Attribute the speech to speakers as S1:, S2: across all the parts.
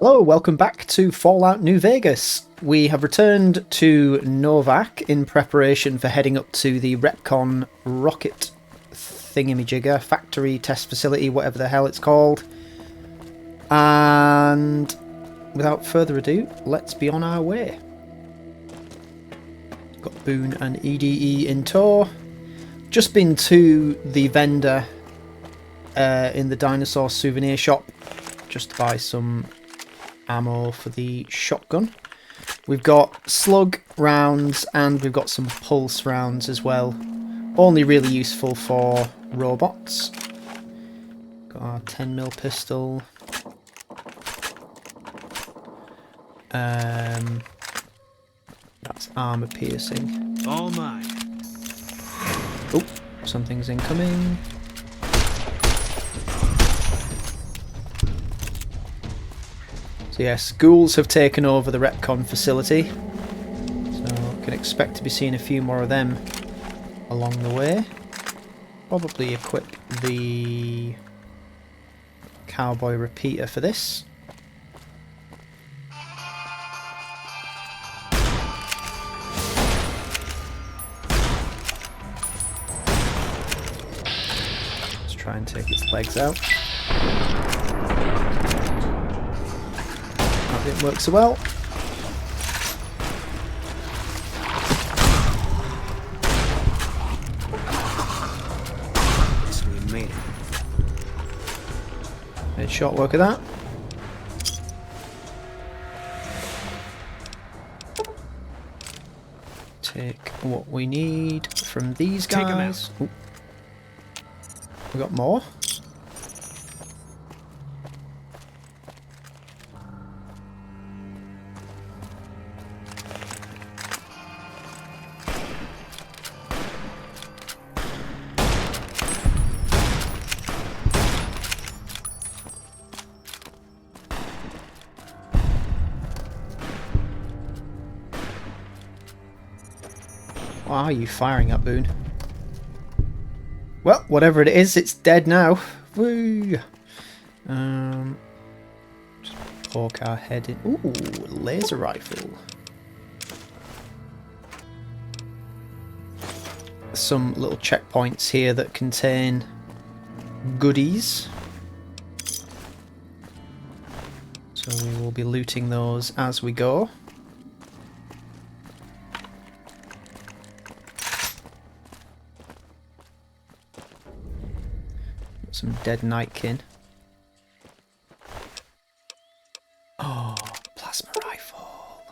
S1: Hello, welcome back to Fallout New Vegas. We have returned to Novak in preparation for heading up to the Retcon rocket thingamajigger, factory test facility, whatever the hell it's called. And without further ado, let's be on our way. Got Boone and EDE in tow. Just been to the vendor in the dinosaur souvenir shop just to buy some ammo for the shotgun. We've got slug rounds and we've got some pulse rounds as well. Only really useful for robots. Got our 10mm pistol. That's armor piercing.
S2: All mine.
S1: Oh, something's incoming. So yes, ghouls have taken over the Retcon facility, so can expect to be seeing a few more of them along the way. Probably equip the cowboy repeater for this. Let's try and take its legs out. Didn't work so well.
S2: So we made it.
S1: Made short work of that. Take what we need from these
S2: Take 'em
S1: guys. Ooh. We got more. What are you firing at, Boone? Well, whatever it is, it's dead now. Woo! Just poke our head in. Ooh, laser rifle. Some little checkpoints here that contain goodies. So we will be looting those as we go. Some dead nightkin. Oh, plasma rifle.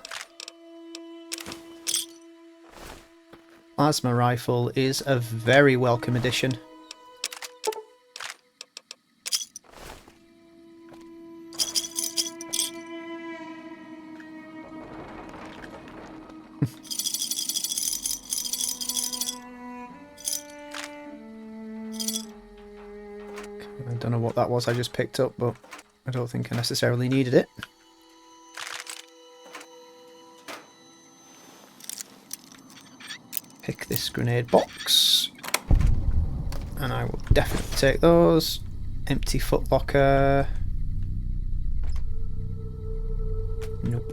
S1: Plasma rifle is a very welcome addition. I don't know what that was I just picked up, but I don't think I necessarily needed it. Pick this grenade box. And I will definitely take those. Empty footlocker. Nope.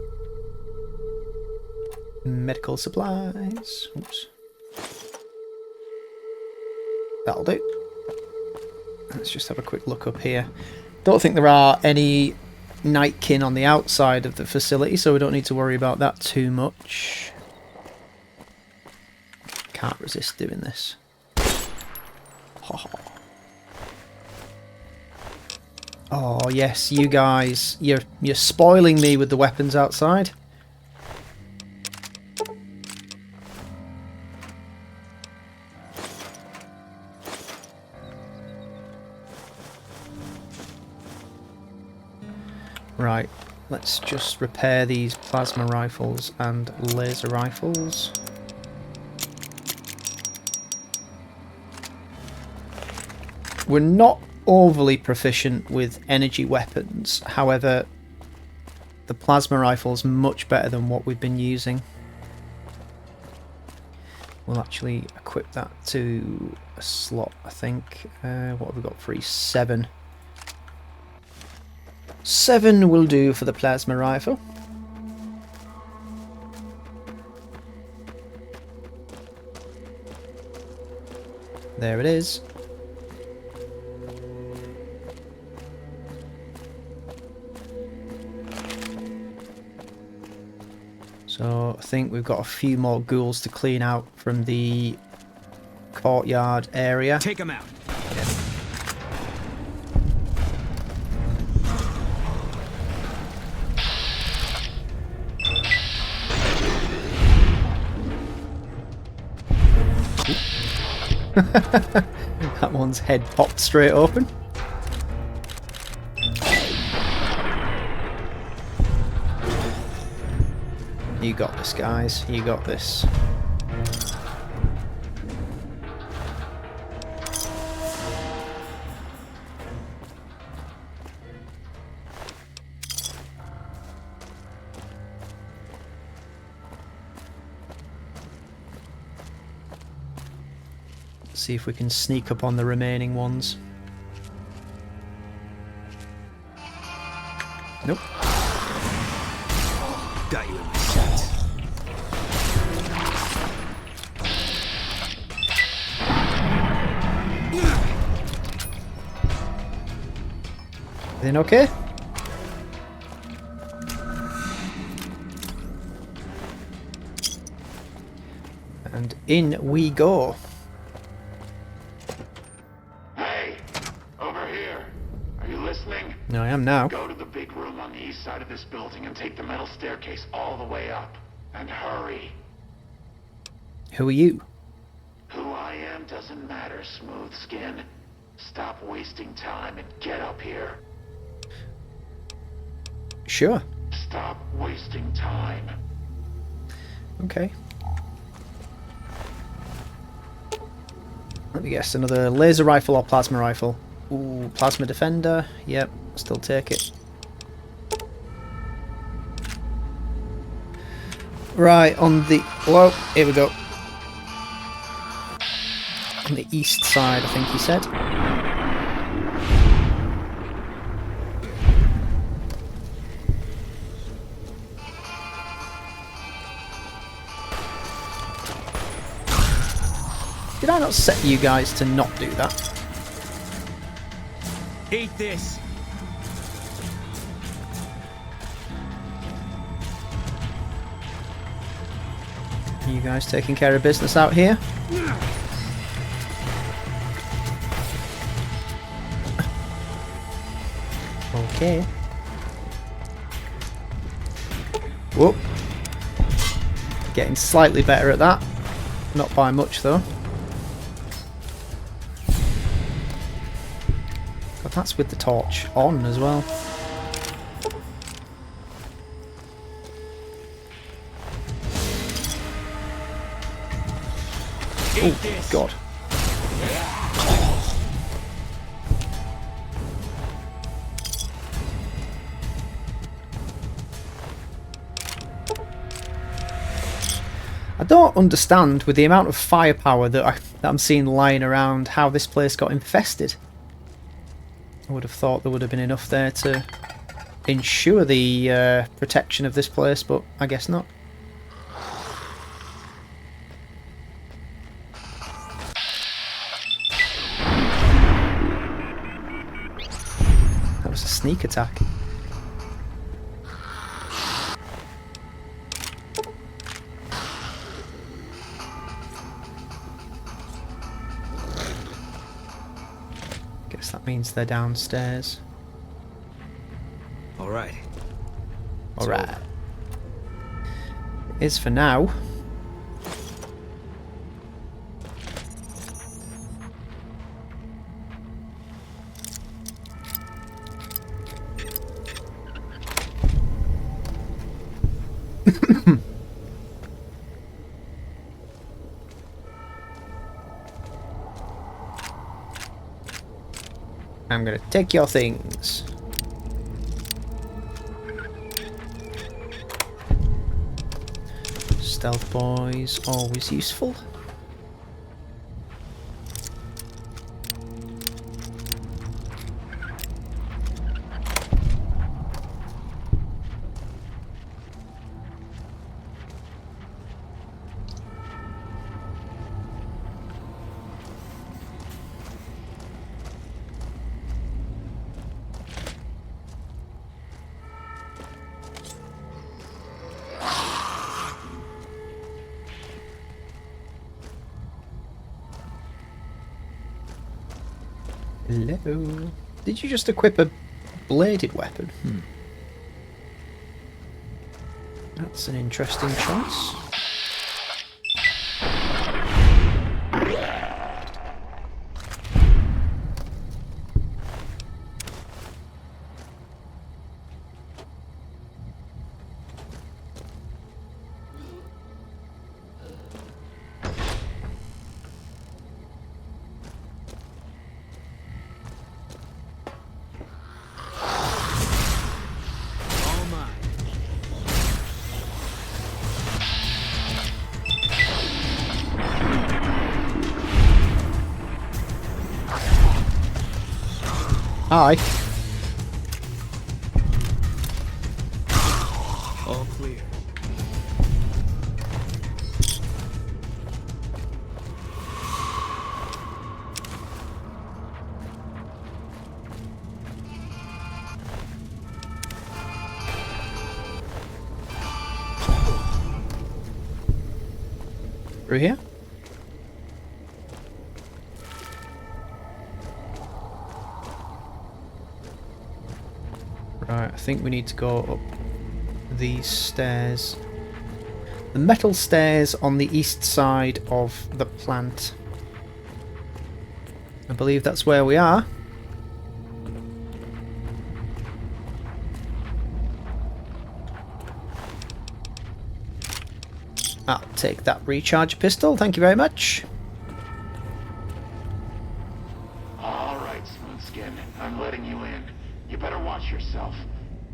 S1: Medical supplies. Oops. That'll do. Let's just have a quick look up here. Don't think there are any nightkin on the outside of the facility, so we don't need to worry about that too much. Can't resist doing this. Oh yes, you guys, you're spoiling me with the weapons outside. Right, let's just repair these plasma rifles and laser rifles. We're not overly proficient with energy weapons, however, the plasma rifle's much better than what we've been using. We'll actually equip that to a slot, I think. What have we got? Free 7. 7 will do for the plasma rifle. There it is. So I think we've got a few more ghouls to clean out from the courtyard area.
S2: Take them out.
S1: That one's head popped straight open. You got this, guys. You got this. See if we can sneak up on the remaining ones. Nope.
S2: Got you in my sights.
S1: Everything okay? And in we go. I am now.
S3: Go to the big room on the east side of this building and take the metal staircase all the way up. And hurry.
S1: Who are you?
S3: Who I am doesn't matter, smooth skin. Stop wasting time and get up here.
S1: Sure.
S3: Stop wasting time.
S1: Okay. Let me guess, another laser rifle or plasma rifle? Ooh, plasma defender. Yep, still take it. Right, on the... Whoa, here we go. On the east side, I think he said. Did I not set you guys to not do that?
S2: Eat this.
S1: You guys taking care of business out here? Okay. Whoop. Getting slightly better at that. Not by much though. God, that's with the torch on as well. Oh, God. I don't understand, with the amount of firepower that I'm seeing lying around, how this place got infested. I would have thought there would have been enough there to ensure the protection of this place, but I guess not. That was a sneak attack. Guess that means they're downstairs.
S2: All right.
S1: All right. Is for now. I'm gonna take your things. Stealth boys, always useful. Hello. Did you just equip a bladed weapon? That's an interesting choice.
S2: All mine.
S1: Hi.
S2: All clear.
S1: Through here? Right, I think we need to go up these stairs. The metal stairs on the east side of the plant. I believe that's where we are. I'll take that recharge pistol, thank you very much.
S3: All right, Smoothskin. I'm letting you in. You better watch yourself.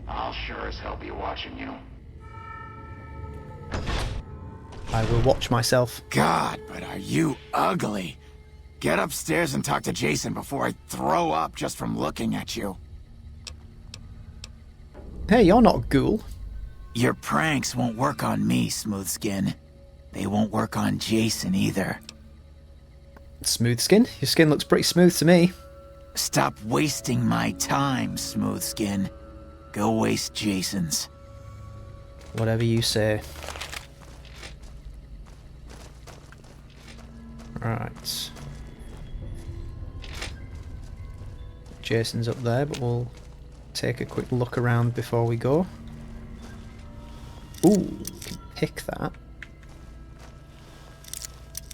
S3: I'll sure as hell be watching you.
S1: I will watch myself.
S4: God, but are you ugly. Get upstairs and talk to Jason before I throw up just from looking at you.
S1: Hey, you're not a ghoul.
S4: Your pranks won't work on me, Smoothskin. They won't work on Jason either.
S1: Smooth skin? Your skin looks pretty smooth to me.
S4: Stop wasting my time, Smoothskin. Go waste Jason's.
S1: Whatever you say. Right. Jason's up there, but we'll take a quick look around before we go. Ooh, can pick that.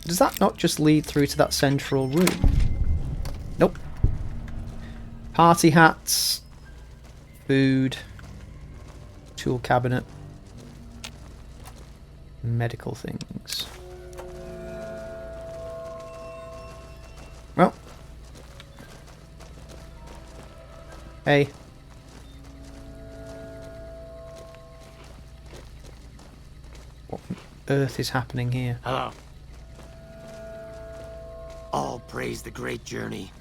S1: Does that not just lead through to that central room? Nope. Party hats. Food. Tool cabinet. Medical things. Well. Hey. What on earth is happening here?
S5: Hello. All praise the great journey.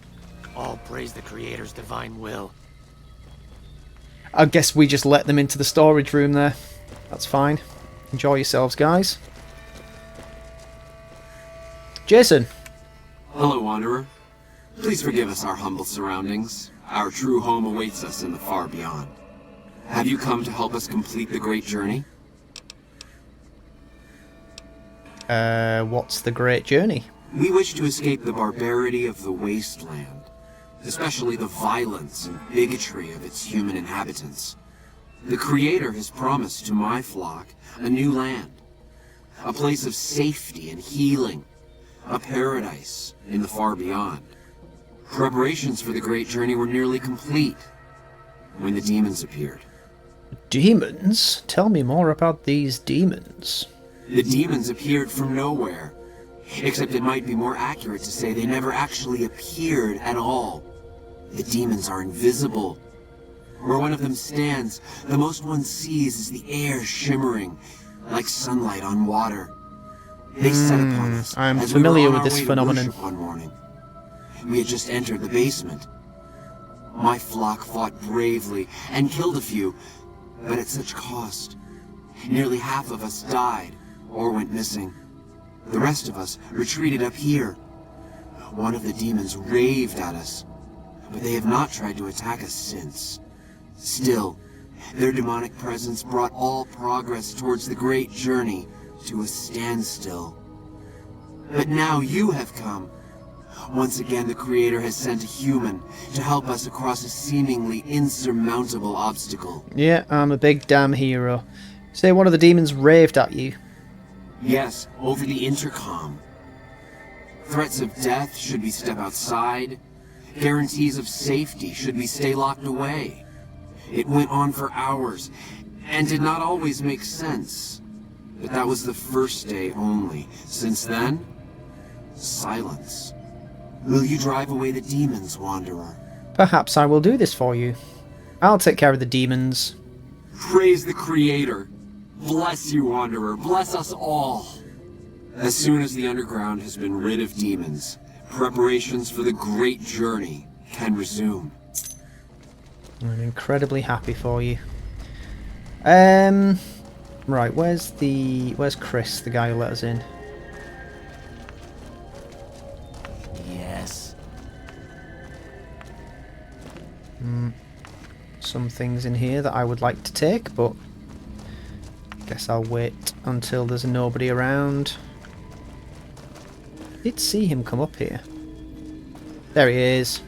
S5: All praise the Creator's divine will.
S1: I guess we just let them into the storage room there. That's fine. Enjoy yourselves, guys. Jason.
S6: Hello, Wanderer. Please forgive us our humble surroundings. Our true home awaits us in the far beyond. Have you come to help us complete the great journey?
S1: What's the great journey?
S6: We wish to escape the barbarity of the wasteland, especially the violence and bigotry of its human inhabitants. The Creator has promised to my flock a new land, a place of safety and healing, a paradise in the far beyond. Preparations for the great journey were nearly complete when the demons appeared.
S1: Demons? Tell me more about these demons.
S6: The demons appeared from nowhere, except it might be more accurate to say they never actually appeared at all. The demons are invisible. Where one of them stands, the most one sees is the air shimmering like sunlight on water. They set upon us.
S1: I'm
S6: as
S1: familiar
S6: we were on
S1: with
S6: our
S1: this
S6: way to
S1: phenomenon.
S6: worship one morning. We had just entered the basement. My flock fought bravely and killed a few, but at such cost. Nearly half of us died or went missing. The rest of us retreated up here. One of the demons raved at us, but they have not tried to attack us since. Still, their demonic presence brought all progress towards the great journey to a standstill. But now you have come. Once again, the Creator has sent a human to help us across a seemingly insurmountable obstacle.
S1: Yeah, I'm a big damn hero. Say one of the demons raved at you.
S6: Yes, over the intercom. Threats of death should we step outside. Guarantees of safety should we stay locked away. It went on for hours, and did not always make sense. But that was the first day only. Since then, silence. Will you drive away the demons, Wanderer?
S1: Perhaps I will do this for you. I'll take care of the demons.
S6: Praise the Creator. Bless you, Wanderer. Bless us all. As soon as the underground has been rid of demons, preparations for the great journey can resume.
S1: I'm incredibly happy for you. Right, where's Chris, the guy who let us in?
S4: Yes.
S1: Some things in here that I would like to take, but guess I'll wait until there's nobody around. Did see him come up here. There he is.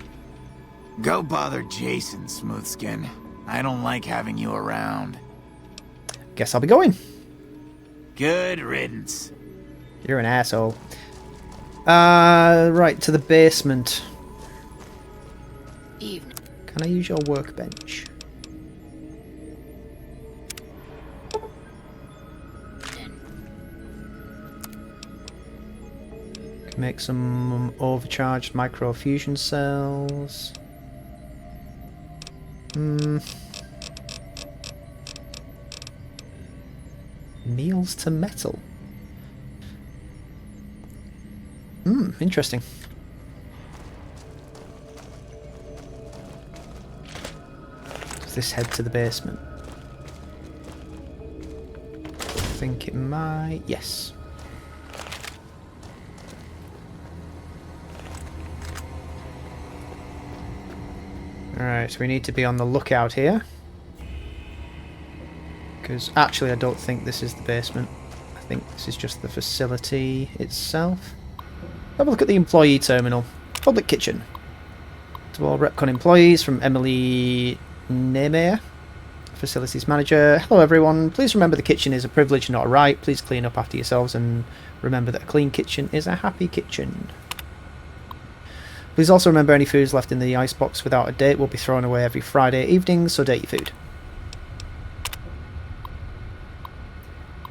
S4: Go bother Jason, Smoothskin. I don't like having you around.
S1: Guess I'll be going.
S4: Good riddance.
S1: You're an asshole. Right, to the basement.
S7: Evening.
S1: Can I use your workbench? Can make some overcharged microfusion cells. Meals to metal. Interesting. Does this head to the basement? I think it might. Yes. Alright, so we need to be on the lookout here. Because actually I don't think this is the basement. I think this is just the facility itself. Have a look at the employee terminal. Public kitchen. To all Repcon employees from Emily Nemeyer, facilities manager. Hello everyone. Please remember the kitchen is a privilege, not a right. Please clean up after yourselves and remember that a clean kitchen is a happy kitchen. Please also remember any foods left in the icebox without a date will be thrown away every Friday evening, so date your food.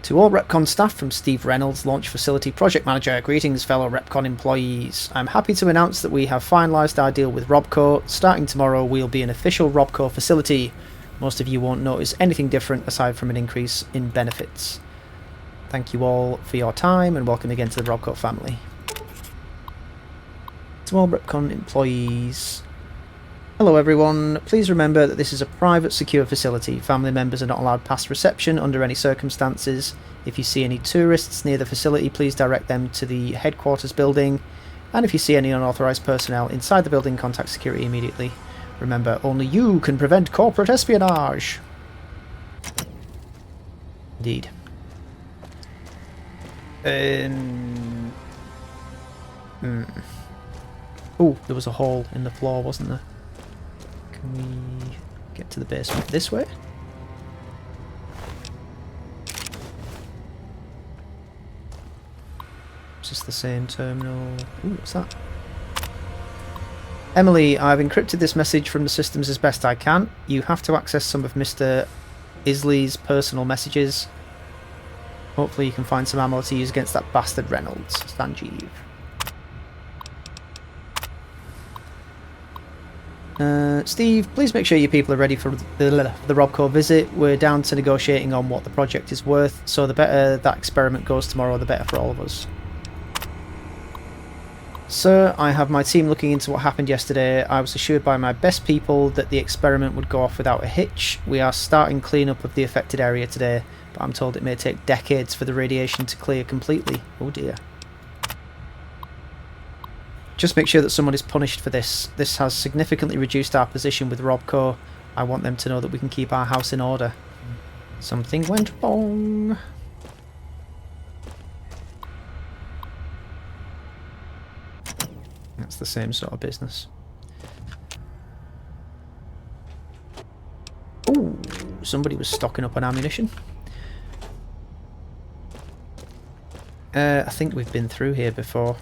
S1: To all Repcon staff from Steve Reynolds, Launch Facility Project Manager, greetings fellow Repcon employees. I'm happy to announce that we have finalised our deal with Robco. Starting tomorrow we'll be an official Robco facility. Most of you won't notice anything different aside from an increase in benefits. Thank you all for your time and welcome again to the Robco family. To all Repcon employees. Hello everyone, please remember that this is a private secure facility. Family members are not allowed past reception under any circumstances. If you see any tourists near the facility, please direct them to the headquarters building. And if you see any unauthorised personnel inside the building, contact security immediately. Remember, only you can prevent corporate espionage. Indeed. Oh, there was a hole in the floor, wasn't there? Can we get to the basement this way? Is this the same terminal? Ooh, what's that? Emily, I've encrypted this message from the systems as best I can. You have to access some of Mr. Isley's personal messages. Hopefully you can find some ammo to use against that bastard Reynolds. Sanjeev. Steve, please make sure your people are ready for the Robco visit. We're down to negotiating on what the project is worth, so the better that experiment goes tomorrow, the better for all of us. Sir, I have my team looking into what happened yesterday. I was assured by my best people that the experiment would go off without a hitch. We are starting cleanup of the affected area today, but I'm told it may take decades for the radiation to clear completely. Oh dear. Just make sure that someone is punished for this. This has significantly reduced our position with Robco. I want them to know that we can keep our house in order. Something went wrong. That's the same sort of business. Ooh, somebody was stocking up on ammunition. I think we've been through here before.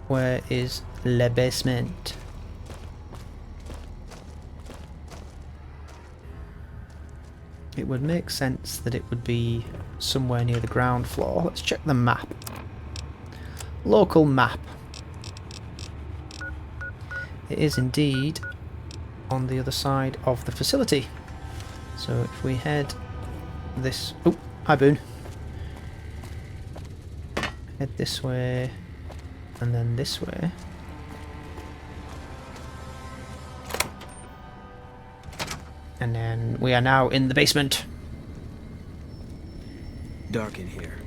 S1: Where is le basement? It would make sense that it would be somewhere near the ground floor. Let's check the map. Local map. It is indeed on the other side of the facility. So if we head this... Oh, hi Boone. Head this way and then this way. And then we are now in the basement.
S2: Dark in here.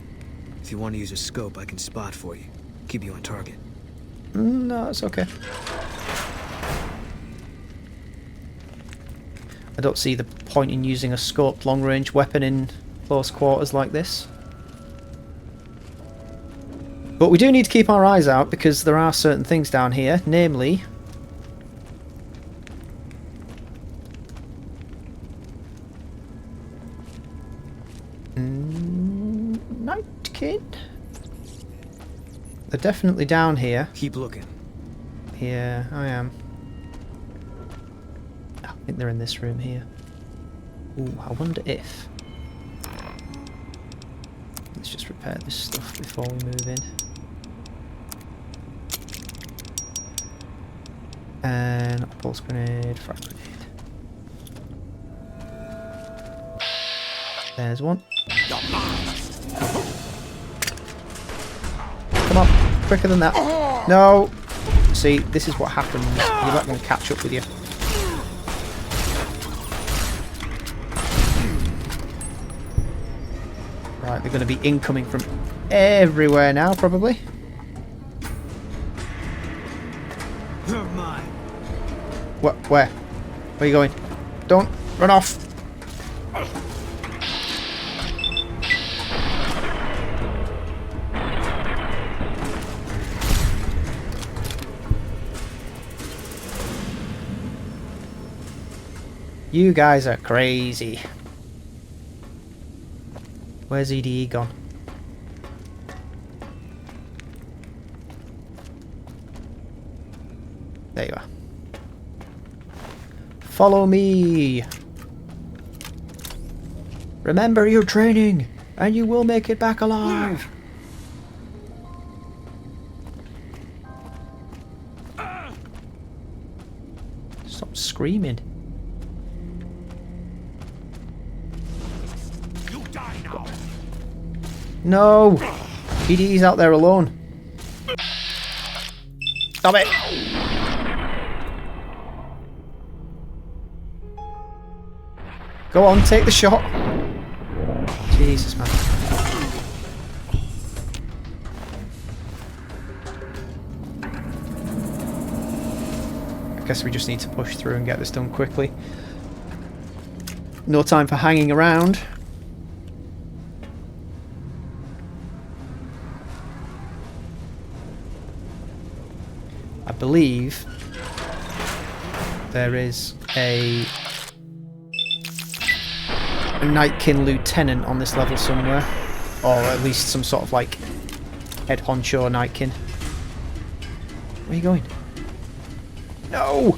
S2: If you want to use a scope, I can spot for you. Keep you on target.
S1: No, it's okay. I don't see the point in using a scoped long-range weapon in close quarters like this. But we do need to keep our eyes out because there are certain things down here, namely... Nightkin? They're definitely down here.
S2: Keep looking.
S1: Yeah, I am. I think they're in this room here. Ooh, I wonder if... Let's just repair this stuff before we move in. And a pulse grenade, frag grenade. There's one. Come on, quicker than that. No! See, this is what happens. You let them catch up with you. Right, they're going to be incoming from everywhere now, probably.
S2: You're mine.
S1: What? Where? Where are you going? Don't run off! You guys are crazy. Where's EDE gone? There you are. Follow me! Remember your training, and you will make it back alive! Stop screaming. No! EDE's out there alone. Stop it! Go on, take the shot. Jesus, man. I guess we just need to push through and get this done quickly. No time for hanging around. I believe there is a Nightkin lieutenant on this level somewhere, or at least some sort of like head honcho Nightkin. Where are you going? No!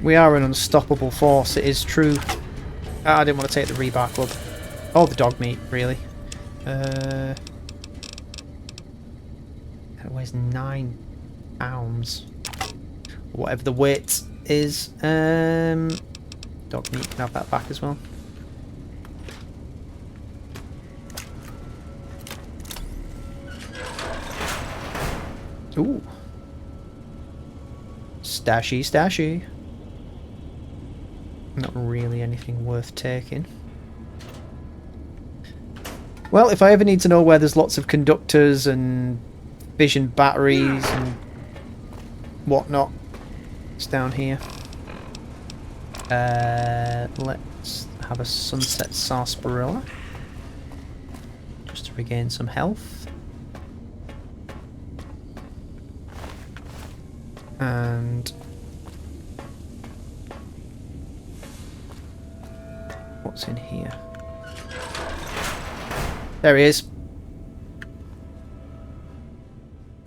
S1: We are an unstoppable force, it is true. I didn't want to take the rebar club. Oh, the dog meat, really. That weighs 9 pounds. Whatever the weight is. Dog meat can have that back as well. Ooh. Stashy, stashy. Not really anything worth taking. Well, if I ever need to know where there's lots of conductors and vision batteries and whatnot, it's down here. Let's have a sunset sarsaparilla. Just to regain some health. And... what's in here? There he is.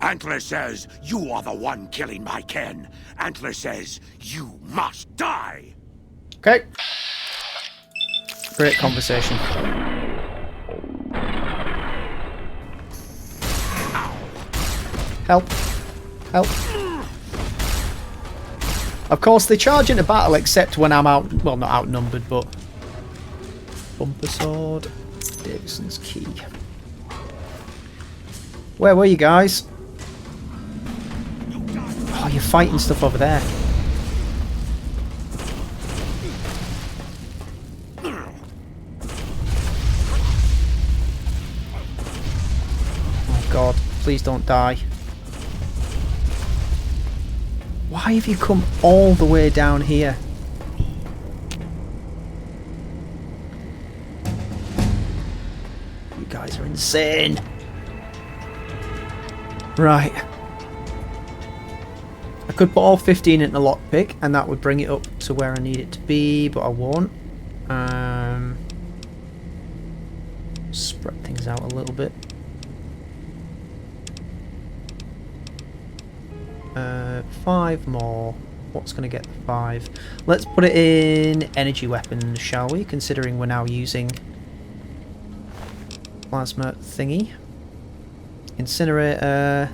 S7: Antler says you are the one killing my kin. Antler says you must die.
S1: Okay. Great conversation. Help. Help. Of course, they charge into battle except when I'm out... well, not outnumbered, but... Bumper sword. Davison's key. Where were you guys? Oh, you're fighting stuff over there. Oh god, please don't die. Why have you come all the way down here? You guys are insane. Right. I could put all 15 in a lockpick and that would bring it up to where I need it to be, but I won't. Spread things out a little bit. 5 more. What's going to get the 5? Let's put it in energy weapons, shall we? Considering we're now using plasma thingy. Incinerator.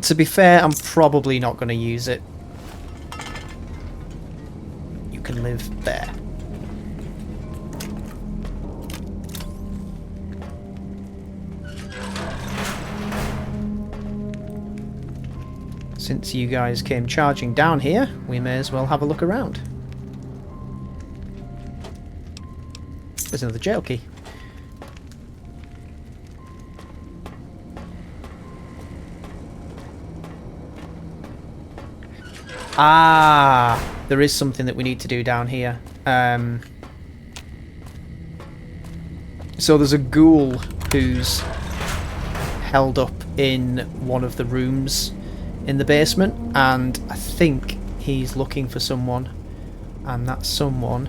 S1: To be fair, I'm probably not going to use it. You can live there. Since you guys came charging down here, we may as well have a look around. There's another jail key. Ah, there is something that we need to do down here. So there's a ghoul who's held up in one of the rooms in the basement, and I think he's looking for someone, and that someone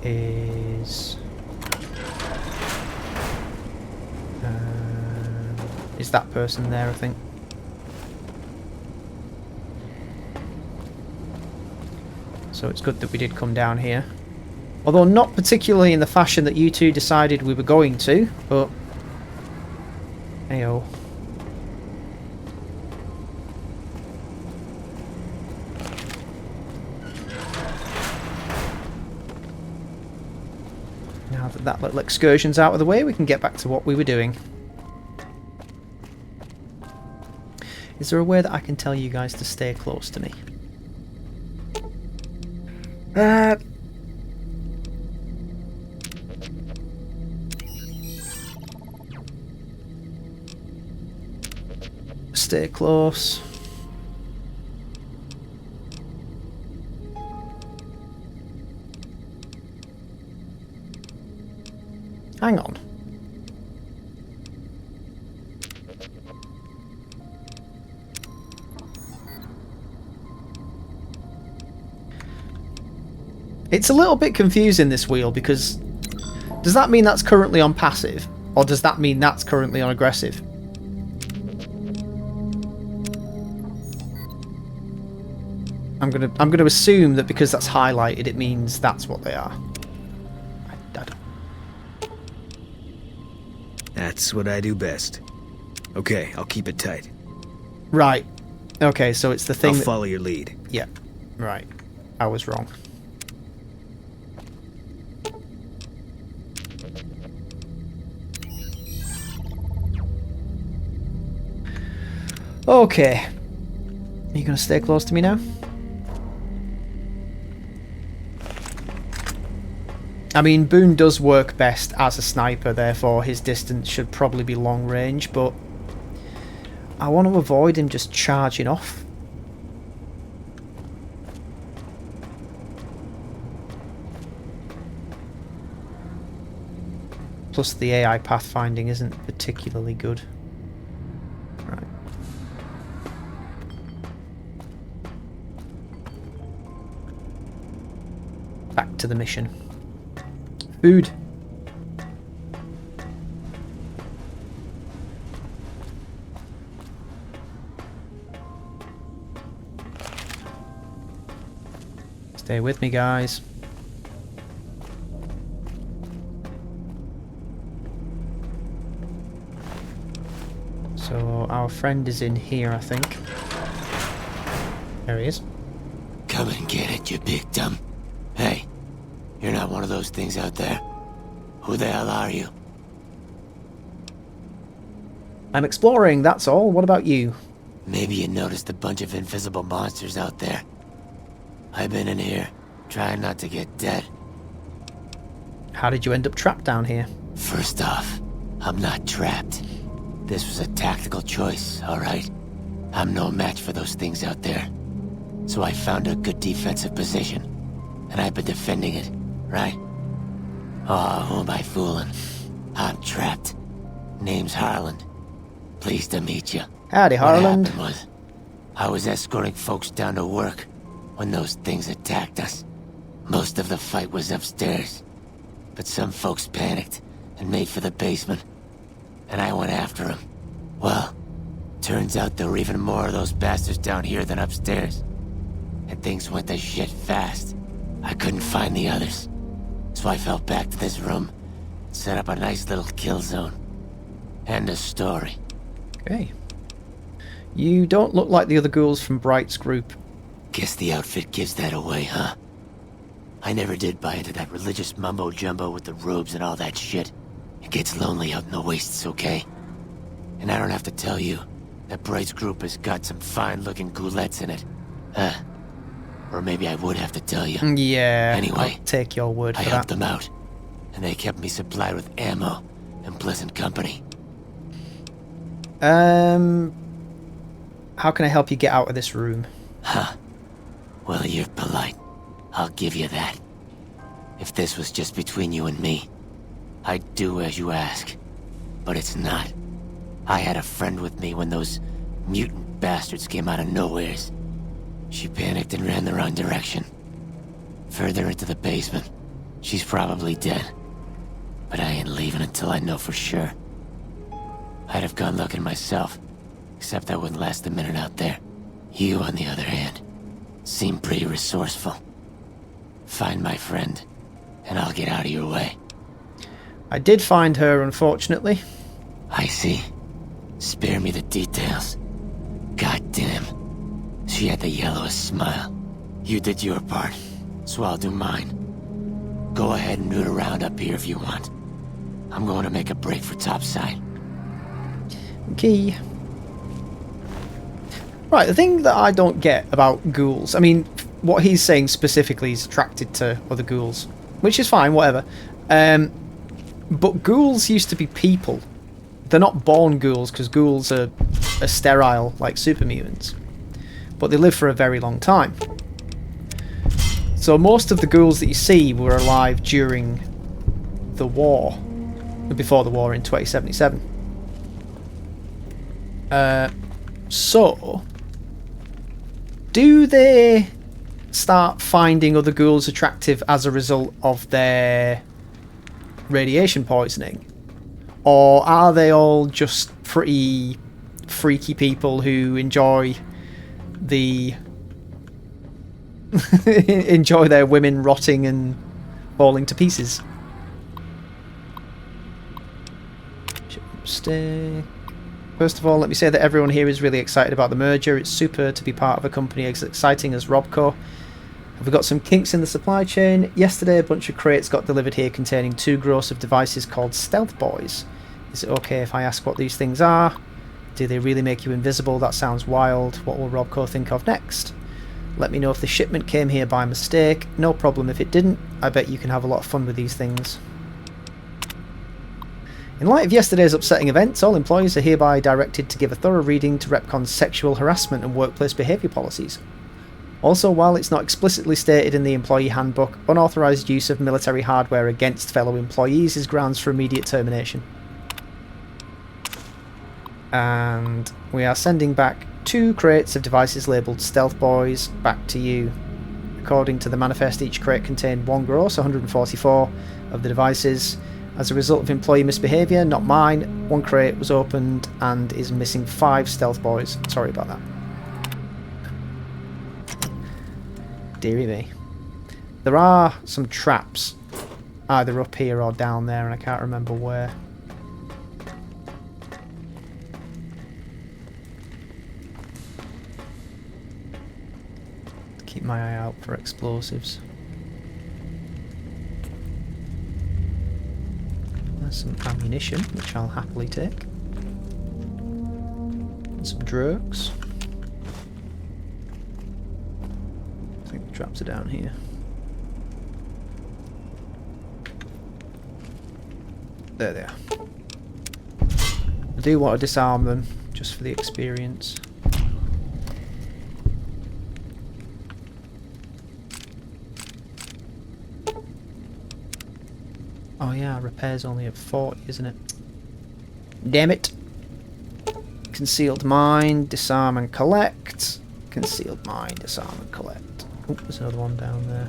S1: is that person there, I think. So it's good that we did come down here. Although not particularly in the fashion that you two decided we were going to, but... Heyo. Now that that little excursion's out of the way, we can get back to what we were doing. Is there a way that I can tell you guys to stay close to me? Stay close. Hang on. It's a little bit confusing, this wheel, because does that mean that's currently on passive, or does that mean that's currently on aggressive? I'm gonna assume that because that's highlighted, it means that's what they are. I don't...
S2: That's what I do best. Okay, I'll keep it tight.
S1: Right. Okay, so it's the thing.
S2: I'll follow your lead.
S1: Yeah. Right. I was wrong. Okay. Are you gonna stay close to me now? I mean, Boone does work best as a sniper, therefore his distance should probably be long range, but I want to avoid him just charging off Plus the AI pathfinding isn't particularly good. Right. Back to the mission. Food. Stay with me, guys. So our friend is in here, I think. There he is.
S5: Come and get it, you big dumb. Hey, you're not one of those things out there. Who the hell are you?
S1: I'm exploring, that's all. What about you?
S5: Maybe you noticed a bunch of invisible monsters out there. I've been in here, trying not to get dead.
S1: How did you end up trapped down here?
S5: First off, I'm not trapped. This was a tactical choice, alright? I'm no match for those things out there. So I found a good defensive position, and I've been defending it, right? Oh, who am I fooling? I'm trapped. Name's Harland. Pleased to meet you.
S1: Howdy, Harland.
S5: What happened was, I was escorting folks down to work when those things attacked us. Most of the fight was upstairs, but some folks panicked and made for the basement, and I went after them. Well, turns out there were even more of those bastards down here than upstairs, and things went to shit fast. I couldn't find the others, so I fell back to this room, set up a nice little kill zone. End of story.
S1: Okay. You don't look like the other ghouls from Bright's group.
S5: Guess the outfit gives that away, huh? I never did buy into that religious mumbo-jumbo with the robes and all that shit. It gets lonely out in the wastes, okay? And I don't have to tell you that Bright's group has got some fine-looking ghoulettes in it. Or maybe I would have to tell you.
S1: Yeah,
S5: Anyway,
S1: I'll take your word
S5: I
S1: for
S5: helped
S1: that.
S5: them out, and they kept me supplied with ammo and pleasant company.
S1: How can I help you get out of this room?
S5: Huh. Well, you're polite. I'll give you that. If this was just between you and me, I'd do as you ask. But it's not. I had a friend with me when those mutant bastards came out of nowheres. She panicked and ran the wrong direction. Further into the basement. She's probably dead. But I ain't leaving until I know for sure. I'd have gone looking myself, except I wouldn't last a minute out there. You, on the other hand, seem pretty resourceful. Find my friend, and I'll get out of your way.
S1: I did find her, unfortunately.
S5: I see. Spare me the details. Goddamn. She had the yellowest smile. You did your part, so I'll do mine. Go ahead and root around up here if you want. I'm going to make a break for topside.
S1: Okay. Right, the thing that I don't get about ghouls, I mean, what he's saying specifically is attracted to other ghouls, which is fine, whatever. But ghouls used to be people. They're not born ghouls, because ghouls are sterile, like super mutants. But they live for a very long time. So most of the ghouls that you see were alive during the war, before the war in 2077. So, do they start finding other ghouls attractive as a result of their radiation poisoning? Or are they all just pretty freaky people who enjoy the enjoy their women rotting and falling to pieces? Stay. First of all, let me say that everyone here is really excited about the merger. It's super to be part of a company as exciting as Robco. Have we got some kinks in the supply chain? Yesterday, a bunch of crates got delivered here containing 2 gross of devices called Stealth Boys. Is it okay if I ask what these things are? Do they really make you invisible? That sounds wild. What will Robco think of next? Let me know if the shipment came here by mistake. No problem if it didn't. I bet you can have a lot of fun with these things. In light of yesterday's upsetting events, all employees are hereby directed to give a thorough reading to Repcon's sexual harassment and workplace behaviour policies. Also, while it's not explicitly stated in the employee handbook, unauthorised use of military hardware against fellow employees is grounds for immediate termination. And we are sending back 2 crates of devices labelled Stealth Boys back to you. According to the manifest, each crate contained 1 gross, 144 of the devices. As a result of employee misbehaviour, not mine, 1 crate was opened and is missing 5 Stealth Boys. Sorry about that. Deary me. There are some traps either up here or down there, and I can't remember where. Keep my eye out for explosives. There's some ammunition, which I'll happily take. And some drugs. I think the traps are down here. There they are. I do want to disarm them, just for the experience. Oh yeah, repair's only at 40, isn't it? Damn it! Concealed mine, disarm and collect. Concealed mine, disarm and collect. Oh, there's another one down there.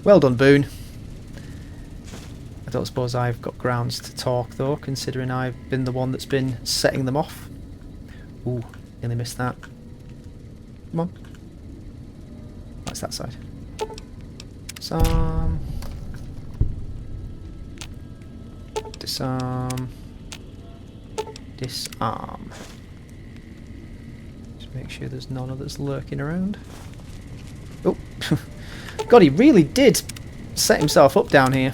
S1: Well done, Boone. I don't suppose I've got grounds to talk though, considering I've been the one that's been setting them off. Ooh, nearly missed that. Come on. That's that side. Disarm. Disarm. Disarm. Just make sure there's none others lurking around. Oh, God, he really did set himself up down here.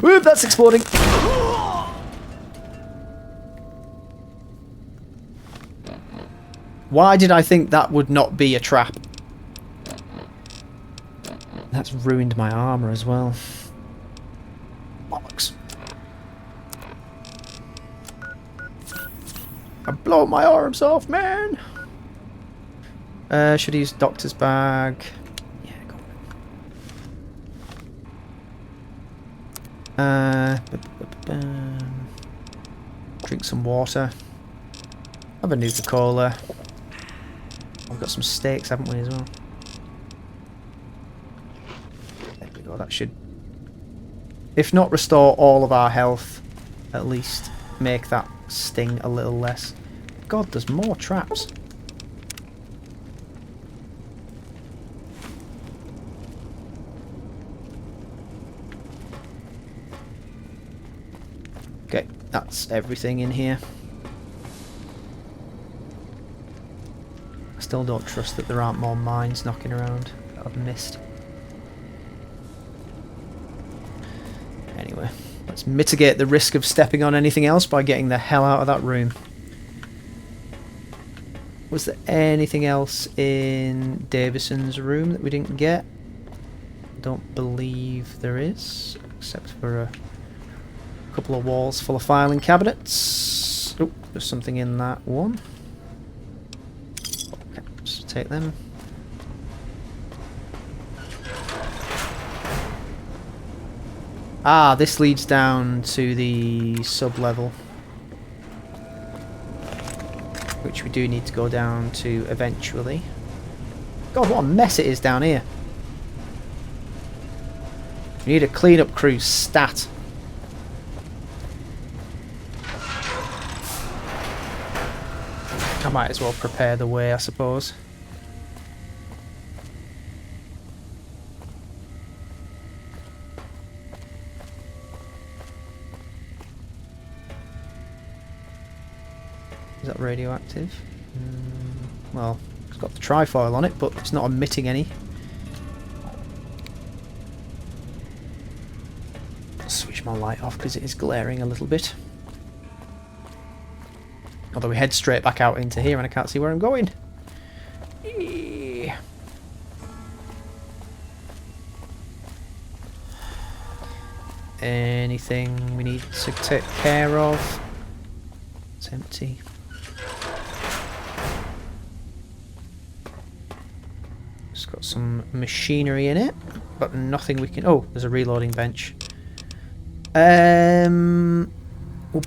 S1: Whoop, that's exploding. Why did I think that would not be a trap? That's ruined my armour as well. Bollocks. I blow my arms off, man. Should I use doctor's bag? Yeah, go on. Drink some water. Have a Nuka-Cola. We've got some steaks, haven't we, as well? There we go, that should, if not restore all of our health, at least make that sting a little less. God, there's more traps. Okay, that's everything in here. I still don't trust that there aren't more mines knocking around that I've missed. Anyway, let's mitigate the risk of stepping on anything else by getting the hell out of that room. Was there anything else in Davison's room that we didn't get? I don't believe there is, except for a couple of walls full of filing cabinets. Oh, there's something in that one. Okay, let's take them. Ah, this leads down to the sub-level, which we do need to go down to eventually. God, what a mess it is down here. We need a cleanup crew stat. I might as well prepare the way, I suppose. Is that radioactive? Well, it's got the trifoil on it, but it's not emitting any. I'll switch my light off because it is glaring a little bit. Although we head straight back out into here and I can't see where I'm going. Eh. Anything we need to take care of? It's empty. It's got some machinery in it, but nothing we can... Oh, there's a reloading bench. We'll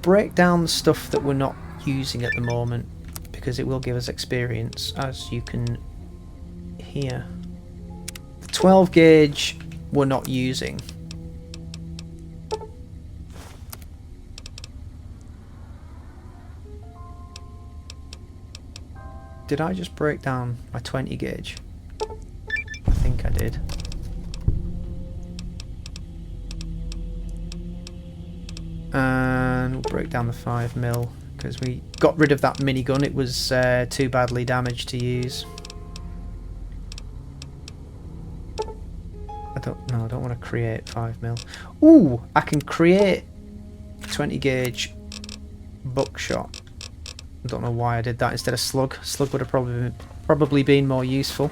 S1: break down the stuff that we're not using at the moment, because it will give us experience, as you can hear. The 12 gauge we're not using. Did I just break down my 20 gauge? I think I did. And we'll break down the 5mm because we got rid of that minigun. It was too badly damaged to use. I don't want to create 5mm. Ooh, I can create 20 gauge buckshot. I don't know why I did that instead of slug. Slug would have probably been more useful.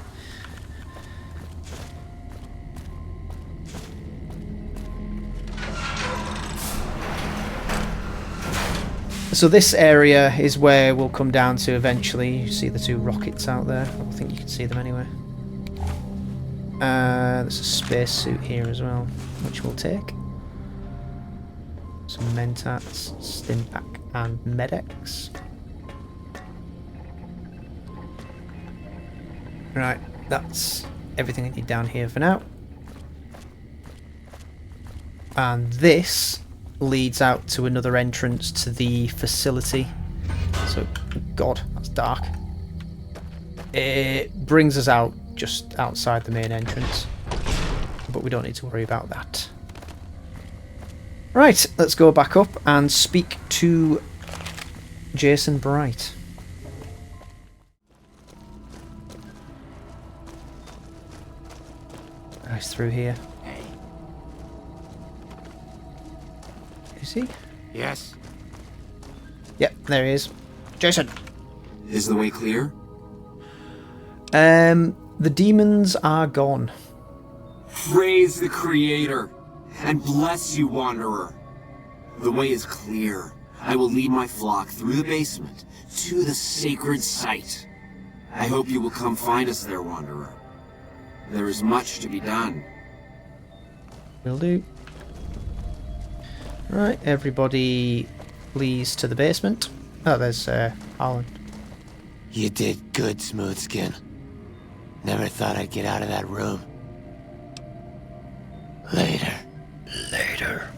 S1: So this area is where we'll come down to eventually. You see the two rockets out there? I think you can see them anyway. There's a spacesuit here as well, which we'll take. Some mentats, stimpak and medex. Right, that's everything I need down here for now. And this leads out to another entrance to the facility. So, God, that's dark. It brings us out just outside the main entrance. But we don't need to worry about that. Right, let's go back up and speak to Jason Bright. He's through here.
S4: Hey.
S1: Is he?
S4: Yes?
S1: Yep, there he is. Jason!
S6: Is the way clear?
S1: The demons are gone.
S6: Praise the Creator, and bless you, Wanderer. The way is clear. I will lead my flock through the basement to the sacred site. I hope you will come find us there, Wanderer. There is much to be done.
S1: Will do. Right, everybody please to the basement. Oh, there's Harlan.
S5: You did good, Smooth Skin. Never thought I'd get out of that room. Later. Later.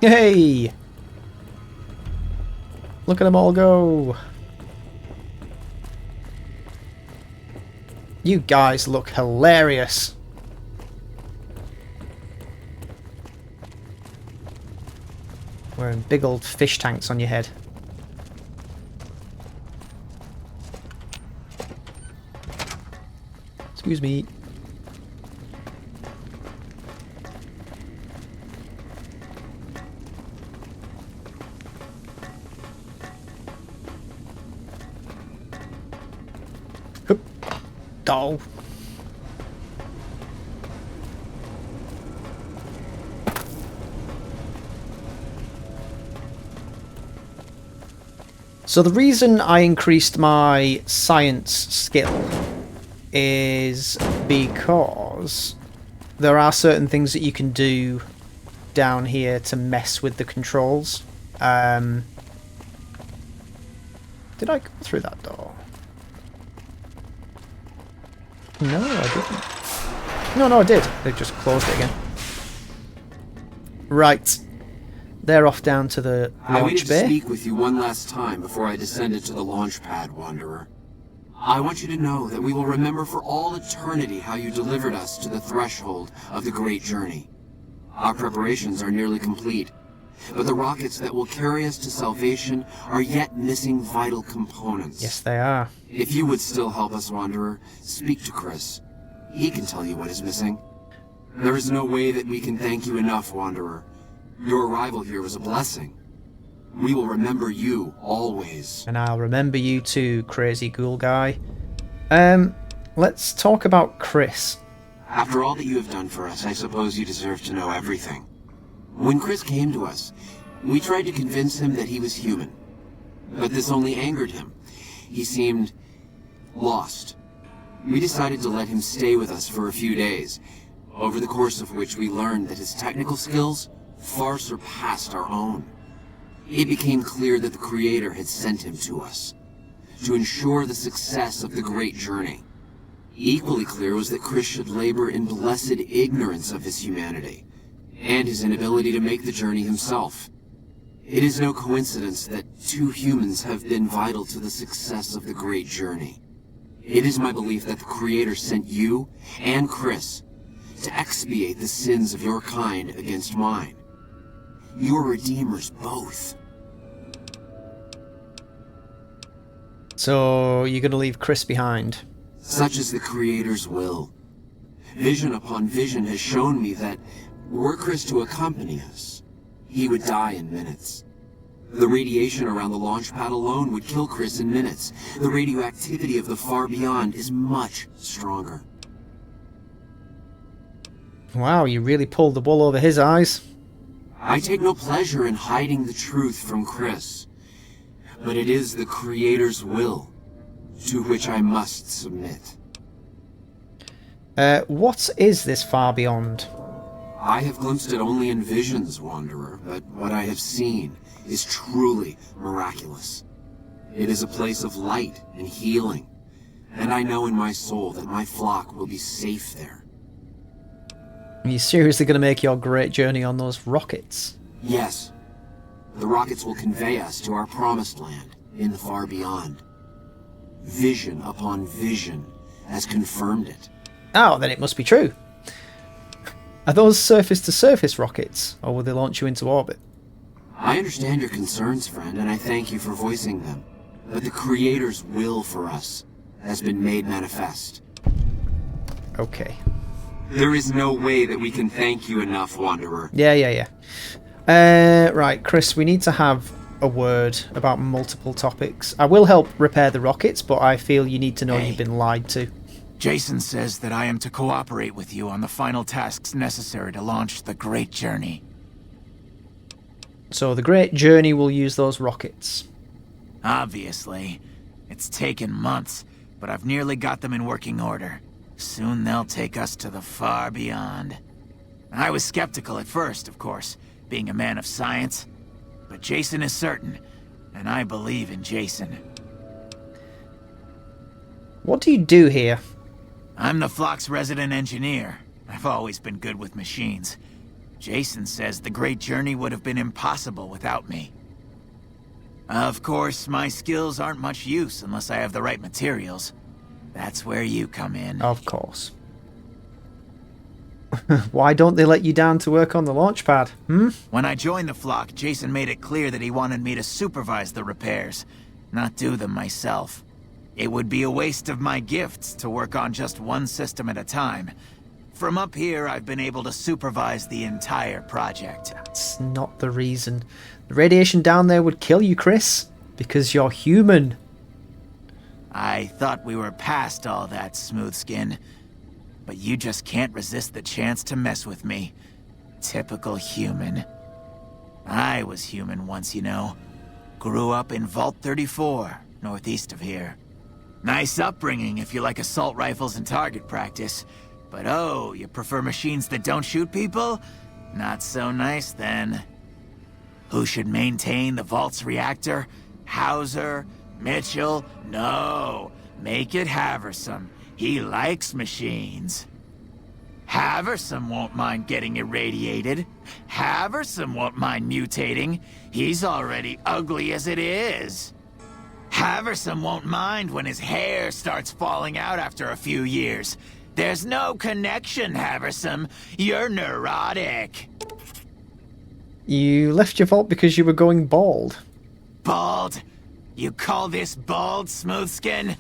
S1: Hey! Look at them all go! You guys look hilarious. Wearing big old fish tanks on your head. Excuse me. Hup. Oh. So the reason I increased my science skill is because there are certain things that you can do down here to mess with the controls. Did I go through that door? No, I didn't. No, I did. They just closed it again. Right. They're off down to the
S6: I waited
S1: launch
S6: to
S1: bay.
S6: speak with you one last time before I descended to the launch pad, Wanderer. I want you to know that we will remember for all eternity how you delivered us to the threshold of the great journey. Our preparations are nearly complete, but the rockets that will carry us to salvation are yet missing vital components.
S1: Yes, they are.
S6: If you would still help us, Wanderer, speak to Chris. He can tell you what is missing. There is no way that we can thank you enough, Wanderer. Your arrival here was a blessing. We will remember you always.
S1: And I'll remember you too, crazy ghoul guy. Let's talk about Chris.
S6: After all that you have done for us, I suppose you deserve to know everything. When Chris came to us, we tried to convince him that he was human. But this only angered him. He seemed lost. We decided to let him stay with us for a few days, over the course of which we learned that his technical skills far surpassed our own. It became clear that the Creator had sent him to us, to ensure the success of the great journey. Equally clear was that Chris should labor in blessed ignorance of his humanity, and his inability to make the journey himself. It is no coincidence that two humans have been vital to the success of the great journey. It is my belief that the Creator sent you and Chris to expiate the sins of your kind against mine. You're redeemers both.
S1: So, you're going to leave Chris behind?
S6: Such is the Creator's will. Vision upon vision has shown me that, were Chris to accompany us, he would die in minutes. The radiation around the launch pad alone would kill Chris in minutes. The radioactivity of the far beyond is much stronger.
S1: Wow, you really pulled the wool over his eyes.
S6: I take no pleasure in hiding the truth from Chris, but it is the Creator's will to which I must submit.
S1: What is this far beyond?
S6: I have glimpsed it only in visions, Wanderer, but what I have seen is truly miraculous. It is a place of light and healing, and I know in my soul that my flock will be safe there.
S1: Are you seriously going to make your great journey on those rockets?
S6: Yes. The rockets will convey us to our promised land in the far beyond. Vision upon vision has confirmed it.
S1: Oh, then it must be true. Are those surface-to-surface rockets, or will they launch you into orbit?
S6: I understand your concerns, friend, and I thank you for voicing them. But the Creator's will for us has been made manifest.
S1: Okay.
S6: There is no way that we can thank you enough, Wanderer.
S1: Yeah. Right, Chris, we need to have a word about multiple topics. I will help repair the rockets, but I feel you need to know you've been lied to.
S4: Jason says that I am to cooperate with you on the final tasks necessary to launch the Great Journey.
S1: So the Great Journey will use those rockets.
S4: Obviously. It's taken months, but I've nearly got them in working order. Soon they'll take us to the far beyond. I was skeptical at first, of course, being a man of science. But Jason is certain, and I believe in Jason.
S1: What do you do here?
S4: I'm the flock's resident engineer. I've always been good with machines. Jason says the Great Journey would have been impossible without me. Of course, my skills aren't much use unless I have the right materials. That's where you come in.
S1: Of course. Why don't they let you down to work on the launch pad?
S4: When I joined the flock, Jason made it clear that he wanted me to supervise the repairs, not do them myself. It would be a waste of my gifts to work on just one system at a time. From up here, I've been able to supervise the entire project.
S1: That's not the reason. The radiation down there would kill you, Chris, because you're human.
S4: I thought we were past all that, Smoothskin. But you just can't resist the chance to mess with me. Typical human. I was human once, you know. Grew up in Vault 34, northeast of here. Nice upbringing if you like assault rifles and target practice. But oh, you prefer machines that don't shoot people? Not so nice then. Who should maintain the Vault's reactor? Hauser? Mitchell? No. Make it Haversam. He likes machines. Haversam won't mind getting irradiated. Haversam won't mind mutating. He's already ugly as it is. Haversam won't mind when his hair starts falling out after a few years. There's no connection, Haversam. You're neurotic.
S1: You left your vault because you were going bald.
S4: Bald? You call this bald, Smoothskin?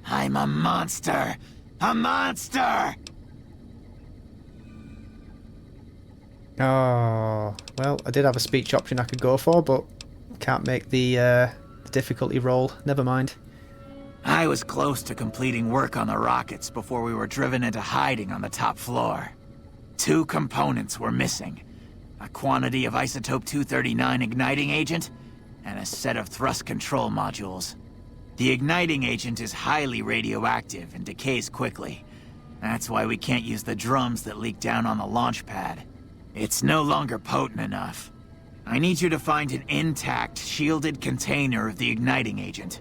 S4: I'm a monster. A monster!
S1: Oh, well, I did have a speech option I could go for, but can't make the difficulty roll. Never mind.
S4: I was close to completing work on the rockets before we were driven into hiding on the top floor. 2 components were missing. A quantity of isotope 239 igniting agent, and a set of thrust control modules. The igniting agent is highly radioactive and decays quickly. That's why we can't use the drums that leak down on the launch pad. It's no longer potent enough. I need you to find an intact, shielded container of the igniting agent.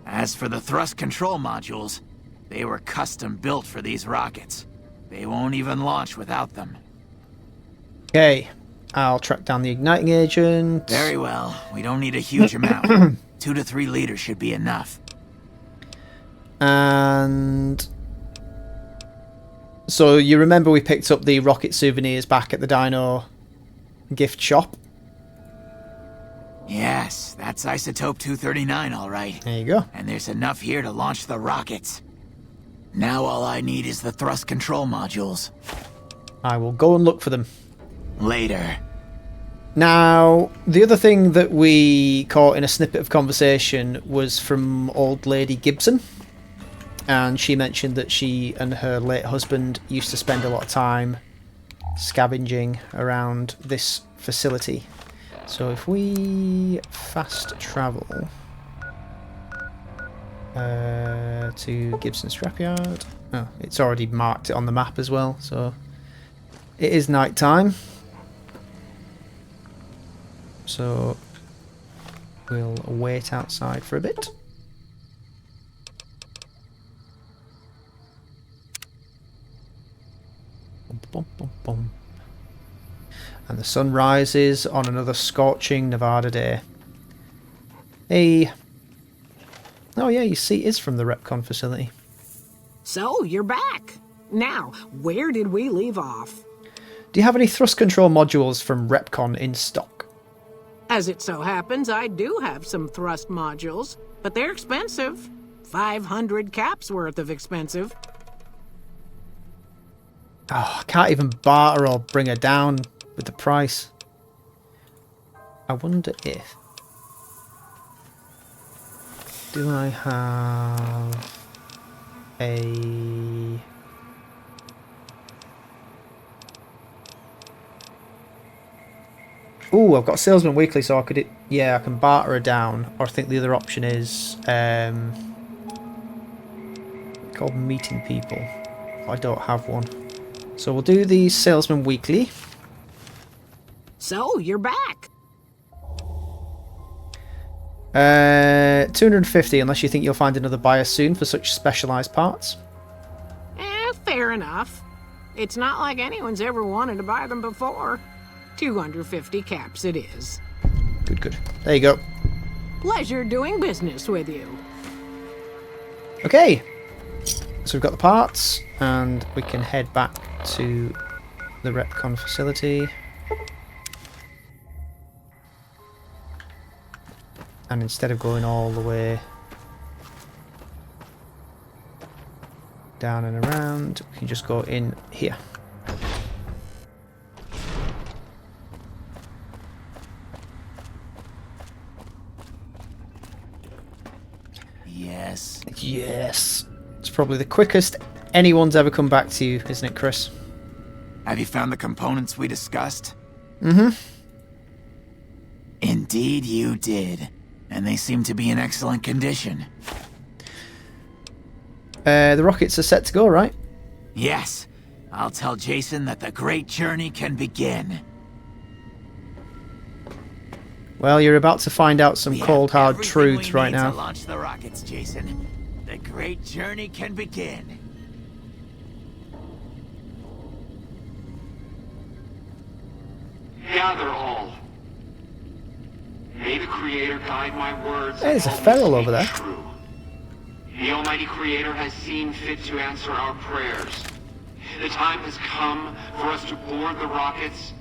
S4: As for the thrust control modules, they were custom built for these rockets. They won't even launch without them.
S1: Okay, I'll track down the igniting agent.
S4: Very well. We don't need a huge amount. 2 to 3 liters should be enough.
S1: And so you remember we picked up the rocket souvenirs back at the Dino gift shop?
S4: Yes, that's isotope 239, all right.
S1: There you go.
S4: And there's enough here to launch the rockets. Now all I need is the thrust control modules.
S1: I will go and look for them.
S4: Later.
S1: Now, the other thing that we caught in a snippet of conversation was from old lady Gibson. And she mentioned that she and her late husband used to spend a lot of time scavenging around this facility. So if we fast travel to Gibson Scrapyard. Oh, it's already marked it on the map as well, so it is night time. So we'll wait outside for a bit. Bum, bum, bum. And the sun rises on another scorching Nevada day. Hey. Oh yeah, your seat is from the Repcon facility.
S8: So, you're back. Now, where did we leave off?
S1: Do you have any thrust control modules from Repcon in stock?
S8: As it so happens, I do have some thrust modules, but they're expensive. 500 caps worth of expensive.
S1: Oh, I can't even barter or bring her down with the price. I wonder if... Do I have a... Ooh, I've got Salesman Weekly, so I could... Yeah, I can barter her down. Or I think the other option is... called Meeting People. I don't have one. So we'll do the Salesman Weekly.
S8: So, you're back.
S1: 250, unless you think you'll find another buyer soon for such specialised parts.
S8: Fair enough. It's not like anyone's ever wanted to buy them before. 250 caps it is.
S1: Good, good. There you go.
S8: Pleasure doing business with you.
S1: Okay. So we've got the parts, and we can head back to the Repcon facility. And instead of going all the way down and around, we can just go in here.
S4: Yes.
S1: Yes. It's probably the quickest anyone's ever come back to you, isn't it, Chris?
S4: Have you found the components we discussed?
S1: Mm-hmm.
S4: Indeed you did. And they seem to be in excellent condition.
S1: The rockets are set to go, right?
S4: Yes. I'll tell Jason that the great journey can begin.
S1: Well, you're about to find out some
S4: We
S1: cold,
S4: have
S1: hard
S4: everything
S1: truths
S4: we
S1: right
S4: need
S1: now.
S4: to launch the rockets, Jason. The great journey can begin.
S3: Gather all. May the Creator guide my words.
S1: Hey, there's a
S3: and always
S1: feral
S3: be
S1: over there.
S3: True. The Almighty Creator has seen fit to answer our prayers. The time has come for us to board the rockets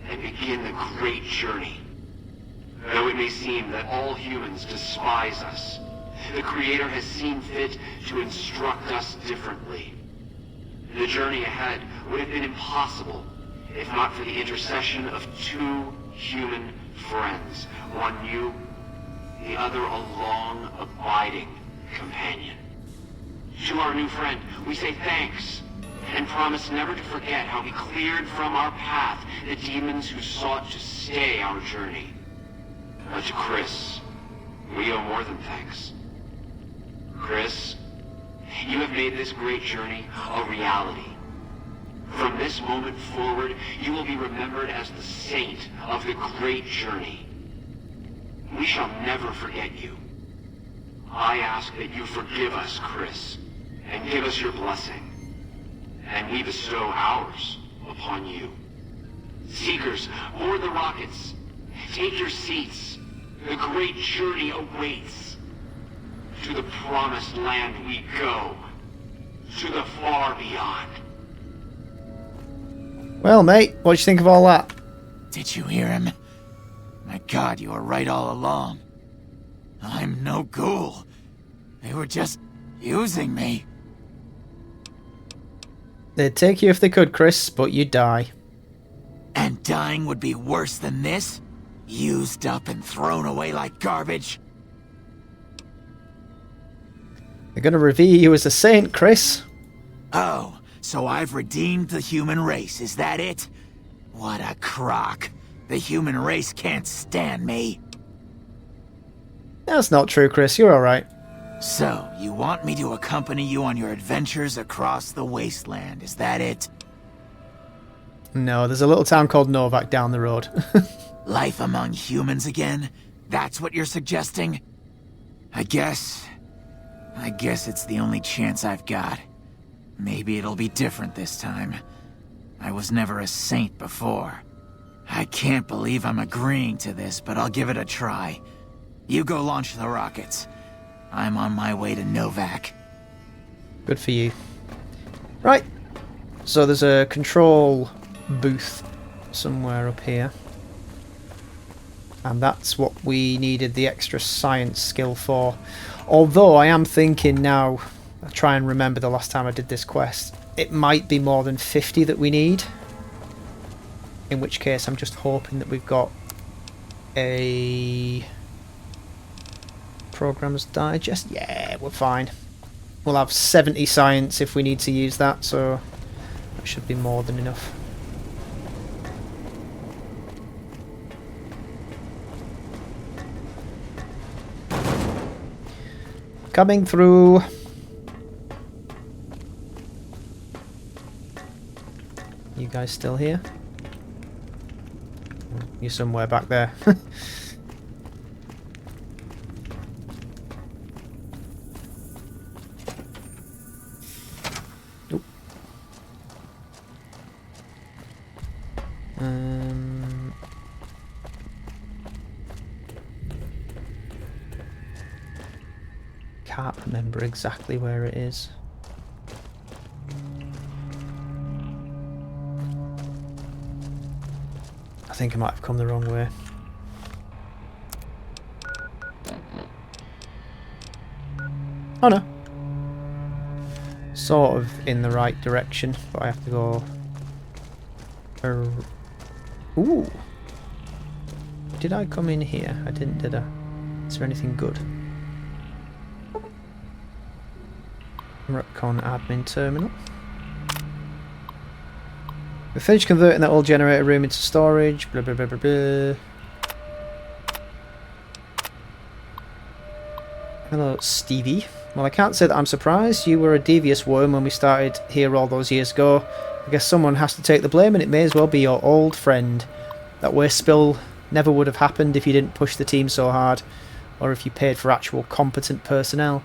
S3: and begin the great journey. Though it may seem that all humans despise us, the Creator has seen fit to instruct us differently. The journey ahead would have been impossible if not for the intercession of two human friends. One you, the other a long, abiding companion. To our new friend, we say thanks, and promise never to forget how he cleared from our path the demons who sought to stay our journey. But to Chris, we owe more than thanks. Chris, you have made this great journey a reality. From this moment forward, you will be remembered as the saint of the great journey. We shall never forget you. I ask that you forgive us, Chris, and give us your blessing. And we bestow ours upon you. Seekers, board the rockets. Take your seats. The great journey awaits. To the promised land we go. To the far beyond.
S1: Well, mate, what do you think of all that?
S4: Did you hear him? My God, you were right all along. I'm no ghoul. They were just using me.
S1: They'd take you if they could, Chris, but you'd die.
S4: And dying would be worse than this? Used up and thrown away like garbage?
S1: They're gonna revere you as a saint, Chris.
S4: Oh, so I've redeemed the human race, is that it? What a crock. The human race can't stand me.
S1: That's not true, Chris. You're alright.
S4: So, you want me to accompany you on your adventures across the wasteland, is that it?
S1: No, there's a little town called Novak down the road.
S4: Life among humans again? That's what you're suggesting? I guess it's the only chance I've got. Maybe it'll be different this time. I was never a saint before. I can't believe I'm agreeing to this, but I'll give it a try. You go launch the rockets. I'm on my way to Novak.
S1: Good for you. Right. So there's a control booth somewhere up here. And that's what we needed the extra science skill for. Although I am thinking now, I try and remember the last time I did this quest, it might be more than 50 that we need. In which case I'm just hoping that we've got a Programmer's Digest. Yeah, we're fine. We'll have 70 science if we need to use that, so that should be more than enough. Coming through. You guys still here? You're somewhere back there. Oop. Can't remember exactly where it is. I think I might have come the wrong way. Oh no. Sort of in the right direction, but I have to go... Ooh! Did I come in here? I didn't, did I? Is there anything good? Retcon admin terminal. We finished converting that old generator room into storage. Blah blah blah blah blah. Hello, Stevie. Well, I can't say that I'm surprised. You were a devious worm when we started here all those years ago. I guess someone has to take the blame, and it may as well be your old friend. That waste spill never would have happened if you didn't push the team so hard, or if you paid for actual competent personnel.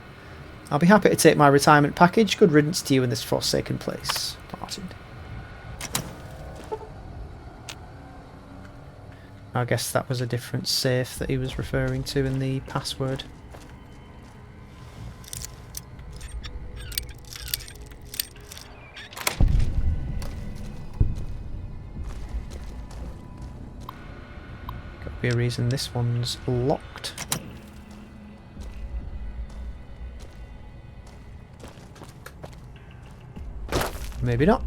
S1: I'll be happy to take my retirement package. Good riddance to you in this forsaken place, Martin. I guess that was a different safe that he was referring to in the password. Could be a reason this one's locked. Maybe not.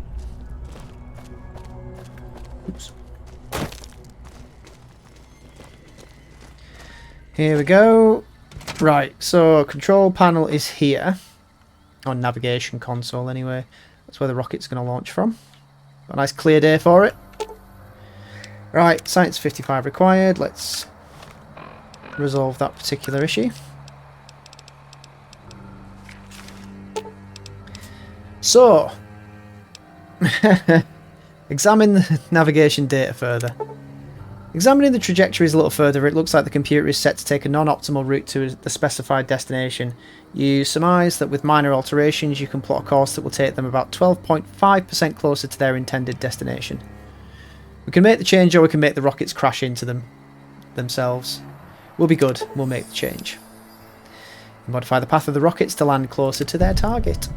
S1: Here we go. Right, so control panel is here. On navigation console anyway. That's where the rocket's going to launch from. Got a nice clear day for it. Right, science 55 required. Let's resolve that particular issue. So, examine the navigation data further. Examining the trajectories a little further, it looks like the computer is set to take a non-optimal route to the specified destination. You surmise that with minor alterations you can plot a course that will take them about 12.5% closer to their intended destination. We can make the change, or we can make the rockets crash into themselves. We'll be good, we'll make the change. Modify the path of the rockets to land closer to their target.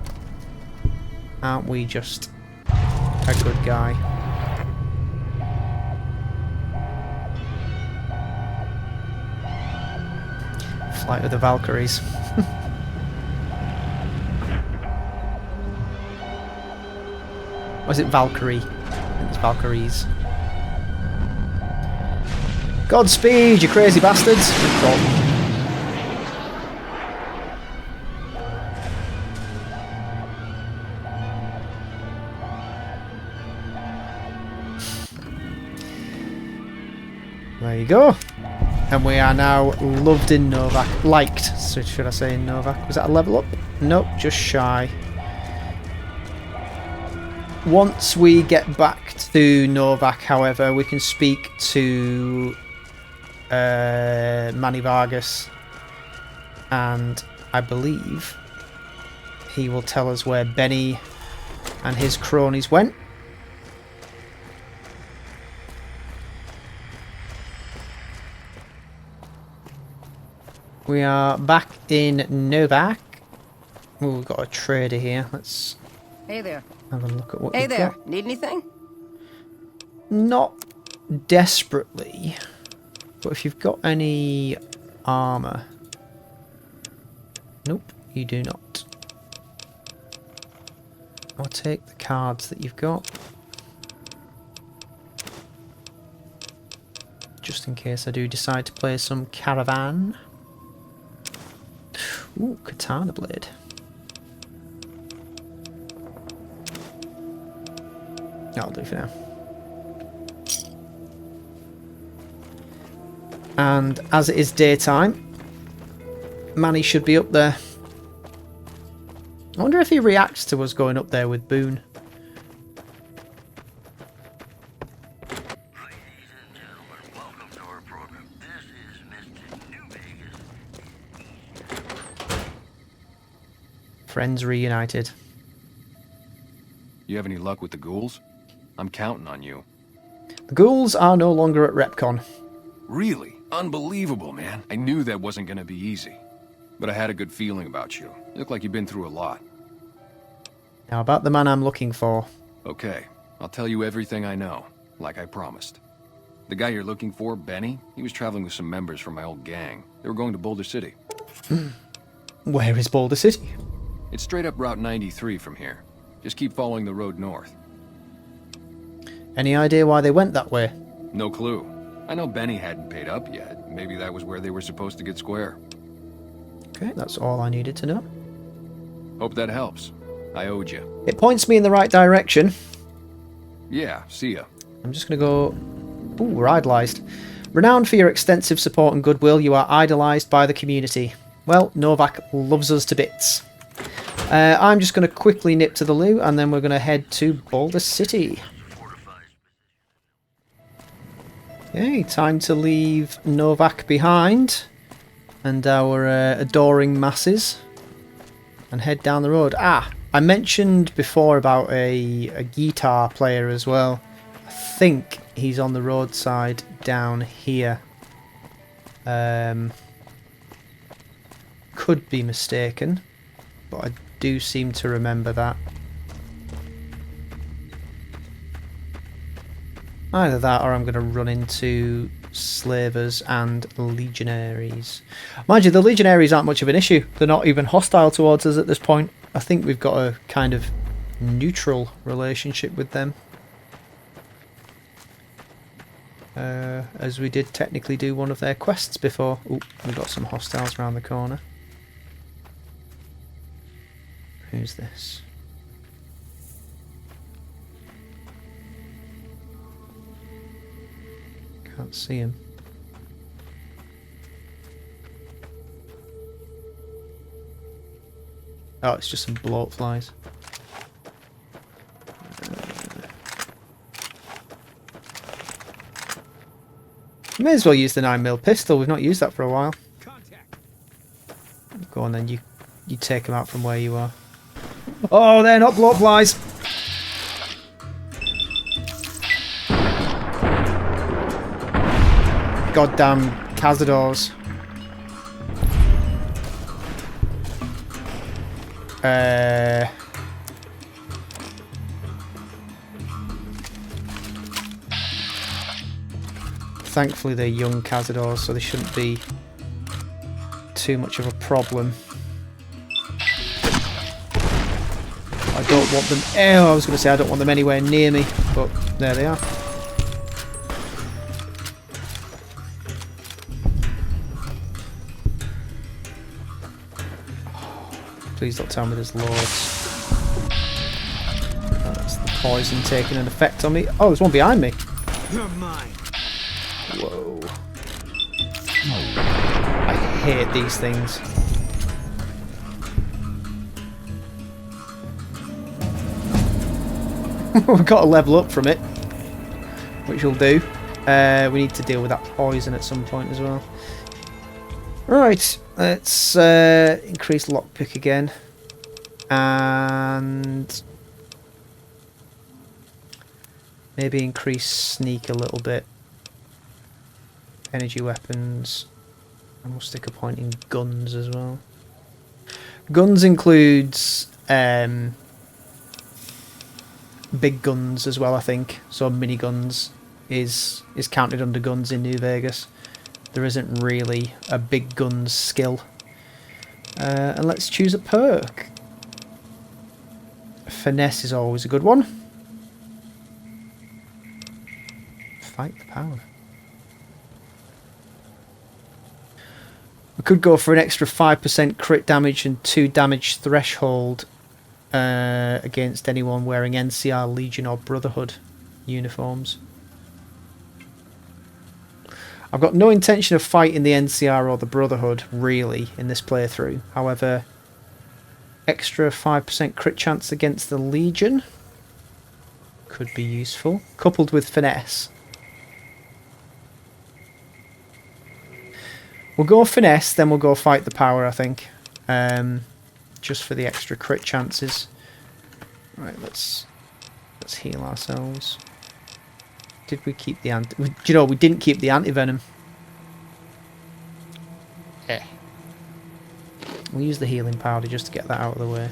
S1: Aren't we just a good guy? Flight of the Valkyries. Or is it Valkyrie? I think it's Valkyries. Godspeed, you crazy bastards! There you go. And we are now loved in Novak. Liked, so should I say in Novak? Was that a level up? Nope, just shy. Once we get back to Novak, however, we can speak to Manny Vargas. And I believe he will tell us where Benny and his cronies went. We are back in Novak. Oh, we've got a trader here. Let's
S9: Hey there.
S1: have a look at what
S9: Hey
S1: we've
S9: there.
S1: got.
S9: Need anything?
S1: Not desperately, but if you've got any armor. Nope, you do not. I'll take the cards that you've got, just in case I do decide to play some Caravan. Ooh, Katana Blade. That'll do for now. And as it is daytime, Manny should be up there. I wonder if he reacts to us going up there with Boone. Friends reunited.
S10: You have any luck with the ghouls? I'm counting on you.
S1: The ghouls are no longer at Repcon.
S10: Really? Unbelievable, man. I knew that wasn't gonna be easy. But I had a good feeling about you. You look like you've been through a lot.
S1: Now about the man I'm looking for.
S10: Okay, I'll tell you everything I know, like I promised. The guy you're looking for, Benny, he was traveling with some members from my old gang. They were going to Boulder City.
S1: Where is Boulder City?
S10: It's straight up Route 93 from here. Just keep following the road north.
S1: Any idea why they went that way?
S10: No clue. I know Benny hadn't paid up yet. Maybe that was where they were supposed to get square.
S1: Okay, that's all I needed to know.
S10: Hope that helps. I owed you.
S1: It points me in the right direction.
S10: Yeah, see ya.
S1: I'm just going to go... Ooh, we're idolised. Renowned for your extensive support and goodwill, you are idolised by the community. Well, Novak loves us to bits. I'm just going to quickly nip to the loo, and then we're going to head to Boulder City. Okay, time to leave Novak behind and our adoring masses and head down the road. Ah, I mentioned before about a guitar player as well. I think he's on the roadside down here. Could be mistaken, but I do seem to remember that. Either that or I'm going to run into slavers and legionaries. Mind you, the legionaries aren't much of an issue. They're not even hostile towards us at this point. I think we've got a kind of neutral relationship with them. as we did technically do one of their quests before. Ooh, we've got some hostiles around the corner. Who's this? Can't see him. Oh, it's just some bloatflies. May as well use the 9mm pistol. We've not used that for a while. Go on then, you take them out from where you are. Oh, they're not bloatflies! Goddamn cazadors. Thankfully they're young cazadors, so they shouldn't be too much of a problem. I don't want them... Oh, I was going to say I don't want them anywhere near me, but there they are. Please don't tell me there's loads. That's the poison taking an effect on me. Oh, there's one behind me.
S2: You're mine.
S1: Whoa. I hate these things. We've got to level up from it, which will do. We need to deal with that poison at some point as well. Right, let's increase lockpick again, and maybe increase sneak a little bit. Energy weapons, and we'll stick a point in guns as well. Guns includes big guns as well, I think. So miniguns is counted under guns in New Vegas. There isn't really a big guns skill. And let's choose a perk. Finesse is always a good one. Fight the power. We could go for an extra 5% crit damage and 2 damage threshold against anyone wearing NCR, Legion or Brotherhood uniforms. I've got no intention of fighting the NCR or the Brotherhood, really, in this playthrough. However, extra 5% crit chance against the Legion could be useful, coupled with finesse. We'll go finesse, then we'll go fight the power, I think. Just for the extra crit chances. Right, let's heal ourselves. Did we keep the anti... Do you know, we didn't keep the anti-venom. We'll use the healing powder just to get that out of the way.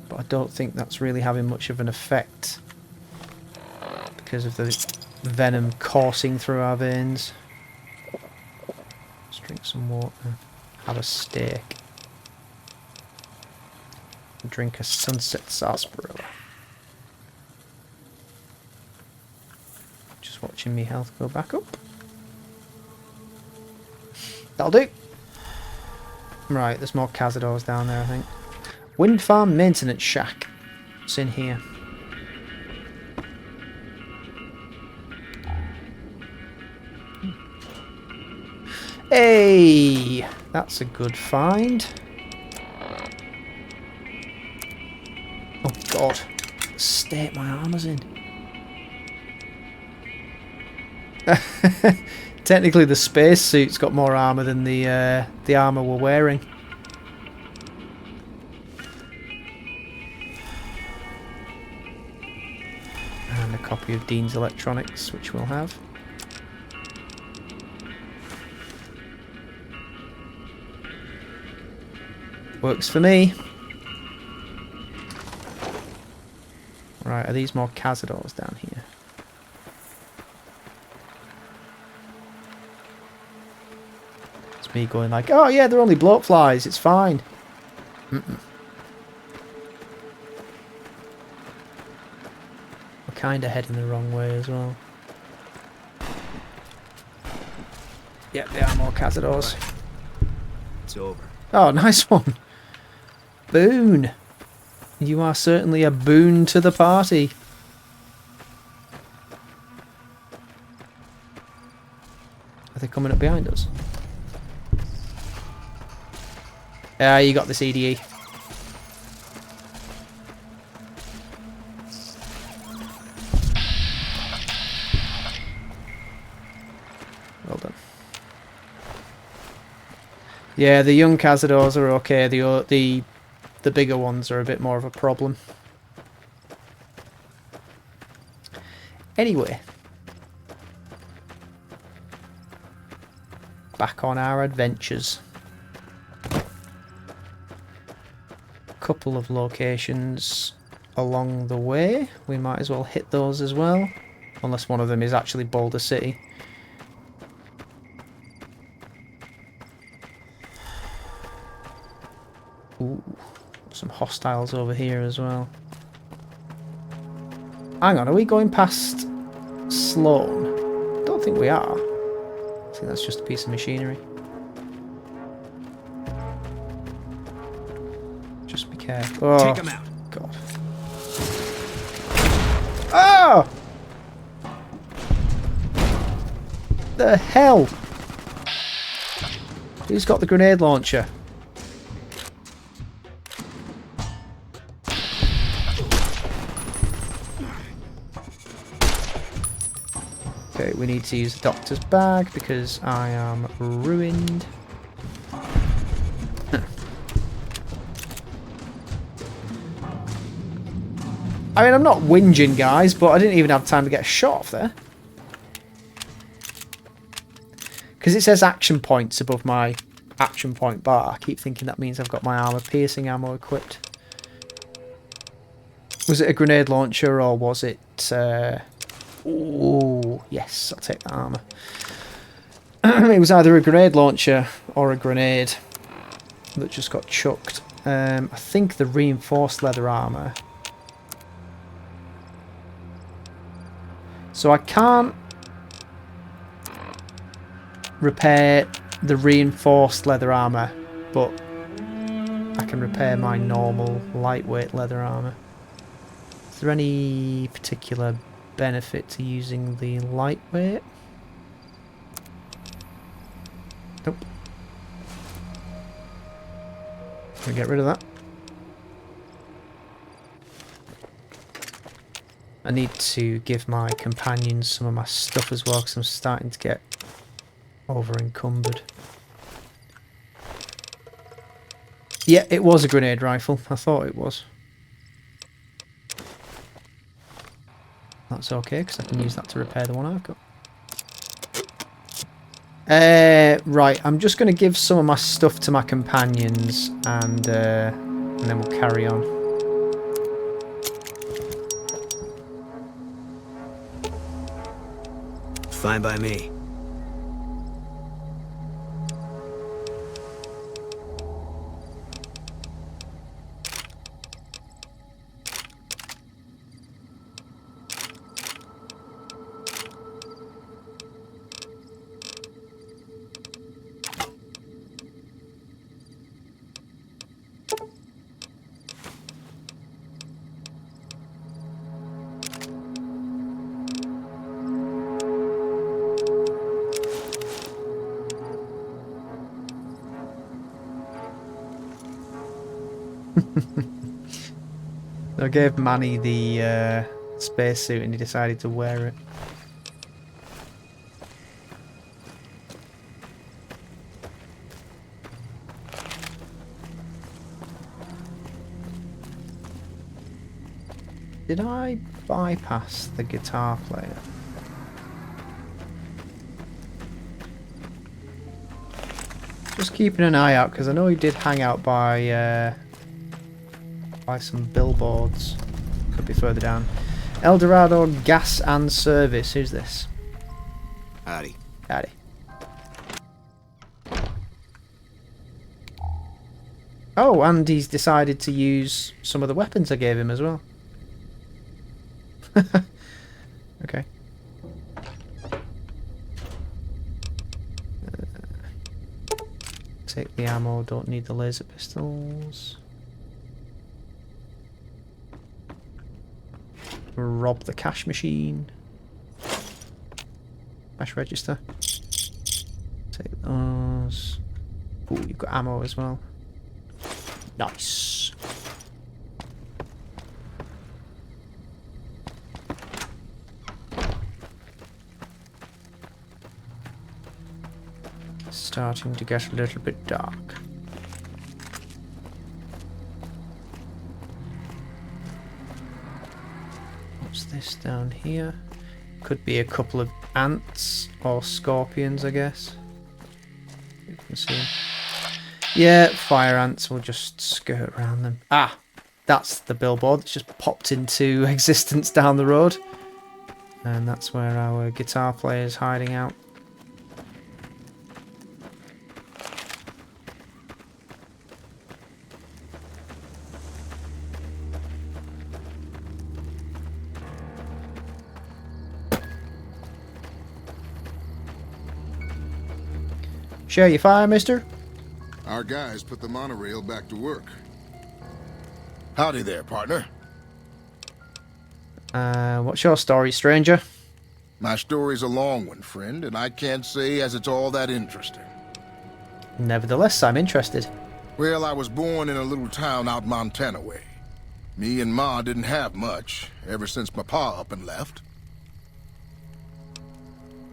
S1: But I don't think that's really having much of an effect because of the venom coursing through our veins. Let's drink some water. Have a steak. Drink a sunset sarsaparilla. Just watching me health go back up. That'll do. Right, there's more cazadors down there, I think. Wind farm maintenance shack. What's in here? Hey, that's a good find. Oh god, the state my armor's in. Technically the space suit's got more armor than the armor we're wearing. And a copy of Dean's Electronics, which we'll have. Works for me. Right, are these more cazadors down here? It's me going like, oh yeah, they're only bloatflies, it's fine. kind of heading the wrong way as well. Yep, there are more cazadors.
S2: Right. It's over.
S1: Oh, nice one. Boon. You are certainly a boon to the party. Are they coming up behind us? Yeah, you got this EDE. Well done. Yeah, the young cazadors are okay. The bigger ones are a bit more of a problem. Anyway, back on our adventures. Couple of locations along the way. We might as well hit those as well, unless one of them is actually Boulder City. Ooh, some hostiles over here as well. Hang on, are we going past Sloan? Don't think we are. I think that's just a piece of machinery. Just be careful. Oh,
S2: Take him out.
S1: God. Oh! The hell? Who's got the grenade launcher? Okay, we need to use the doctor's bag because I am ruined. I mean, I'm not whinging, guys, but I didn't even have time to get a shot off there. Because it says action points above my action point bar. I keep thinking that means I've got my armor-piercing ammo equipped. Was it a grenade launcher or was it... Oh, yes, I'll take that armor. It was either a grenade launcher or a grenade that just got chucked. I think the reinforced leather armor. So I can't repair the reinforced leather armor, but I can repair my normal lightweight leather armor. Is there any particular benefit to using the lightweight? Nope. Can we get rid of that? I need to give my companions some of my stuff as well because I'm starting to get over encumbered. Yeah, it was a grenade rifle. I thought it was. That's okay because I can use that to repair the one I've got. Right, I'm just going to give some of my stuff to my companions and then we'll carry on.
S2: Fine by me.
S1: I gave Manny the spacesuit and he decided to wear it. Did I bypass the guitar player? Just keeping an eye out because I know he did hang out by some billboards. Could be further down. Eldorado Gas and Service. Who's this?
S2: Howdy.
S1: Howdy. Oh, and he's decided to use some of the weapons I gave him as well. Okay. Take the ammo, don't need the laser pistols. Rob the cash machine. Cash register. Take those. Ooh, you've got ammo as well. Nice. Starting to get a little bit dark. What's this down here? Could be a couple of ants or scorpions, I guess. You can see. Yeah, fire ants. We'll just skirt around them. Ah, that's the billboard that's just popped into existence down the road. And that's where our guitar player is hiding out. Share your fire, mister?
S9: Our guys put the monorail back to work. Howdy there, partner.
S1: What's your story, stranger?
S9: My story's a long one, friend, and I can't say as it's all that interesting.
S1: Nevertheless, I'm interested.
S9: Well, I was born in a little town out Montana way. Me and Ma didn't have much, ever since my pa up and left.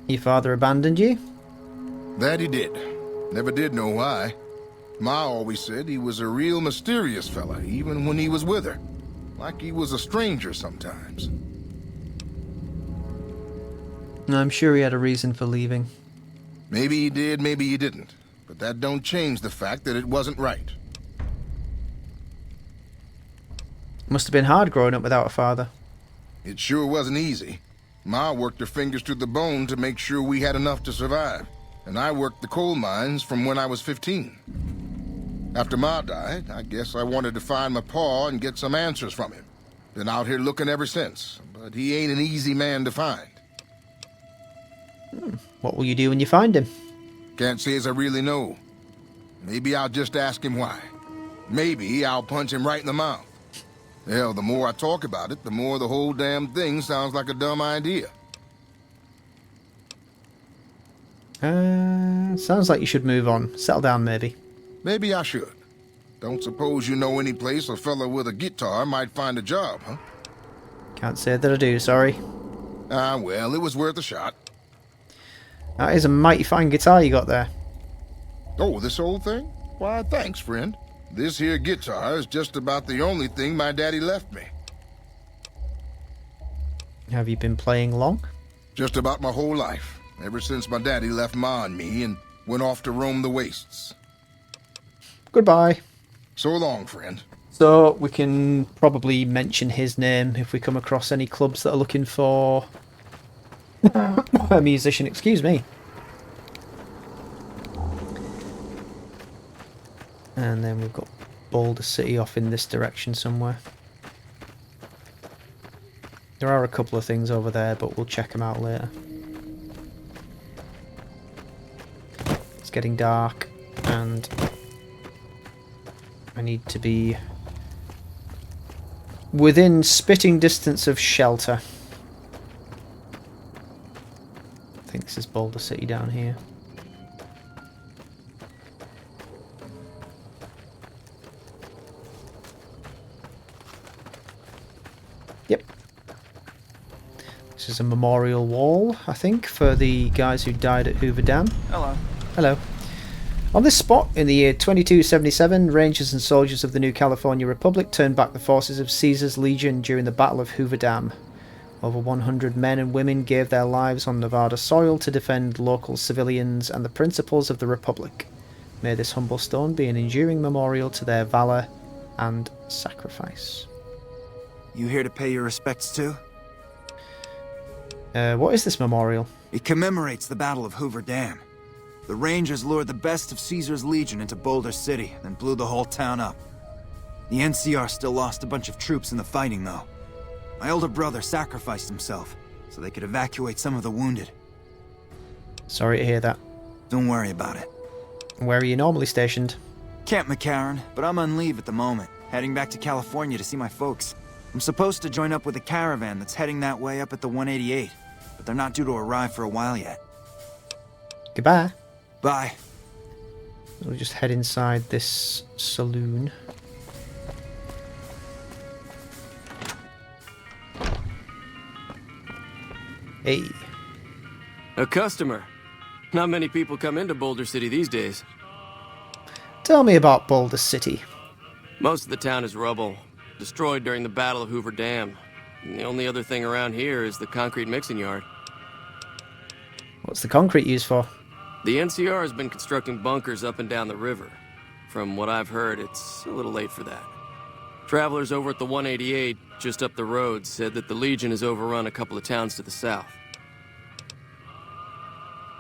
S1: Your father abandoned you?
S9: That he did. Never did know why. Ma always said he was a real mysterious fella, even when he was with her. Like he was a stranger sometimes.
S1: I'm sure he had a reason for leaving.
S9: Maybe he did, maybe he didn't. But that don't change the fact that it wasn't right.
S1: Must have been hard growing up without a father.
S9: It sure wasn't easy. Ma worked her fingers to the bone to make sure we had enough to survive. And I worked the coal mines from when I was 15. After Ma died, I guess I wanted to find my pa and get some answers from him. Been out here looking ever since, but he ain't an easy man to find.
S1: What will you do when you find him?
S9: Can't say as I really know. Maybe I'll just ask him why. Maybe I'll punch him right in the mouth. Hell, the more I talk about it, the more the whole damn thing sounds like a dumb idea.
S1: Sounds like you should move on. Settle down, maybe.
S9: Maybe I should. Don't suppose you know any place a fella with a guitar might find a job, huh?
S1: Can't say that I do, sorry.
S9: Ah, well, it was worth a shot.
S1: That is a mighty fine guitar you got there.
S9: Oh, this old thing? Why, thanks, friend. This here guitar is just about the only thing my daddy left me.
S1: Have you been playing long?
S9: Just about my whole life. Ever since my daddy left Ma and me and went off to roam the wastes.
S1: Goodbye.
S9: So long, friend.
S1: So we can probably mention his name if we come across any clubs that are looking for a musician. Excuse me. And then we've got Boulder City off in this direction somewhere. There are a couple of things over there, but we'll check them out later. It's getting dark, and I need to be within spitting distance of shelter. I think this is Boulder City down here. Yep. This is a memorial wall, I think, for the guys who died at Hoover Dam.
S11: Hello.
S1: Hello. On this spot, in the year 2277, Rangers and soldiers of the New California Republic turned back the forces of Caesar's Legion during the Battle of Hoover Dam. Over 100 men and women gave their lives on Nevada soil to defend local civilians and the principles of the Republic. May this humble stone be an enduring memorial to their valor and sacrifice.
S11: You here to pay your respects too?
S1: What is this memorial?
S11: It commemorates the Battle of Hoover Dam. The Rangers lured the best of Caesar's Legion into Boulder City, then blew the whole town up. The NCR still lost a bunch of troops in the fighting, though. My older brother sacrificed himself, so they could evacuate some of the wounded.
S1: Sorry to hear that.
S11: Don't worry about it.
S1: Where are you normally stationed?
S11: Camp McCarran, but I'm on leave at the moment, heading back to California to see my folks. I'm supposed to join up with a caravan that's heading that way up at the 188, but they're not due to arrive for a while yet.
S1: Goodbye.
S11: Bye.
S1: We'll just head inside this saloon. Hey.
S12: A customer. Not many people come into Boulder City these days.
S1: Tell me about Boulder City.
S12: Most of the town is rubble, destroyed during the Battle of Hoover Dam. And the only other thing around here is the concrete mixing yard.
S1: What's the concrete used for?
S12: The NCR has been constructing bunkers up and down the river. From what I've heard, it's a little late for that. Travelers over at the 188, just up the road, said that the Legion has overrun a couple of towns to the south.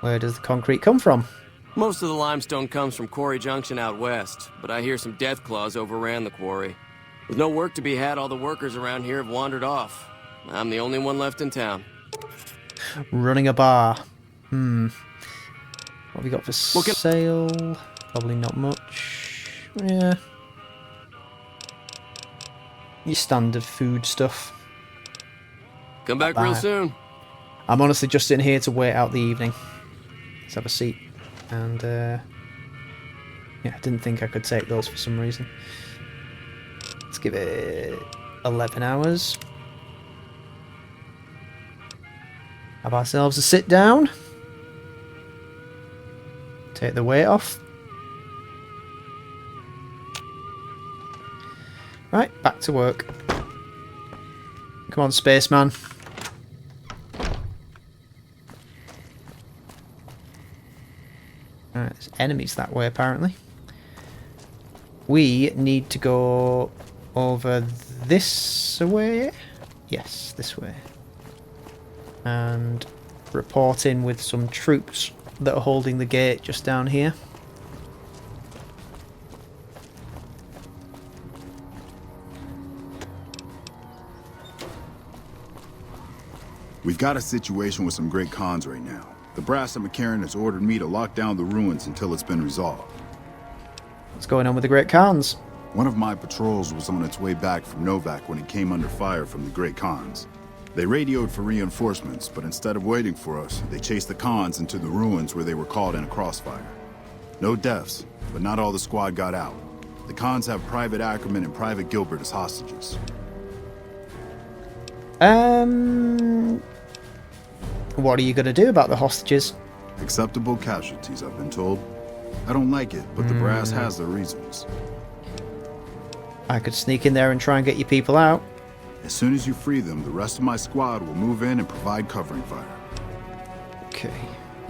S1: Where does the concrete come from?
S12: Most of the limestone comes from Quarry Junction out west, but I hear some Deathclaws overran the quarry. With no work to be had, all the workers around here have wandered off. I'm the only one left in town.
S1: Running a bar. What have we got for sale? Probably not much. Yeah. Your standard food stuff.
S12: Come back real soon.
S1: I'm honestly just in here to wait out the evening. Let's have a seat. And, yeah, I didn't think I could take those for some reason. Let's give it 11 hours. Have ourselves a sit down. Take the weight off. Right, back to work. Come on, Spaceman. Alright, there's enemies that way apparently. We need to go over this way. Yes, this way. And report in with some troops that are holding the gate just down here.
S13: We've got a situation with some great cons right now. The brass at McCarran has ordered me to lock down the ruins until it's been resolved.
S1: What's going on with the Great Khans?
S13: One of my patrols was on its way back from Novak when it came under fire from the Great Khans. They radioed for reinforcements, but instead of waiting for us, they chased the Khans into the ruins where they were caught in a crossfire. No deaths, but not all the squad got out. The Khans have Private Ackerman and Private Gilbert as hostages.
S1: What are you going to do about the hostages?
S13: Acceptable casualties, I've been told. I don't like it, but the brass has their reasons.
S1: I could sneak in there and try and get your people out.
S13: As soon as you free them, the rest of my squad will move in and provide covering fire.
S1: Okay.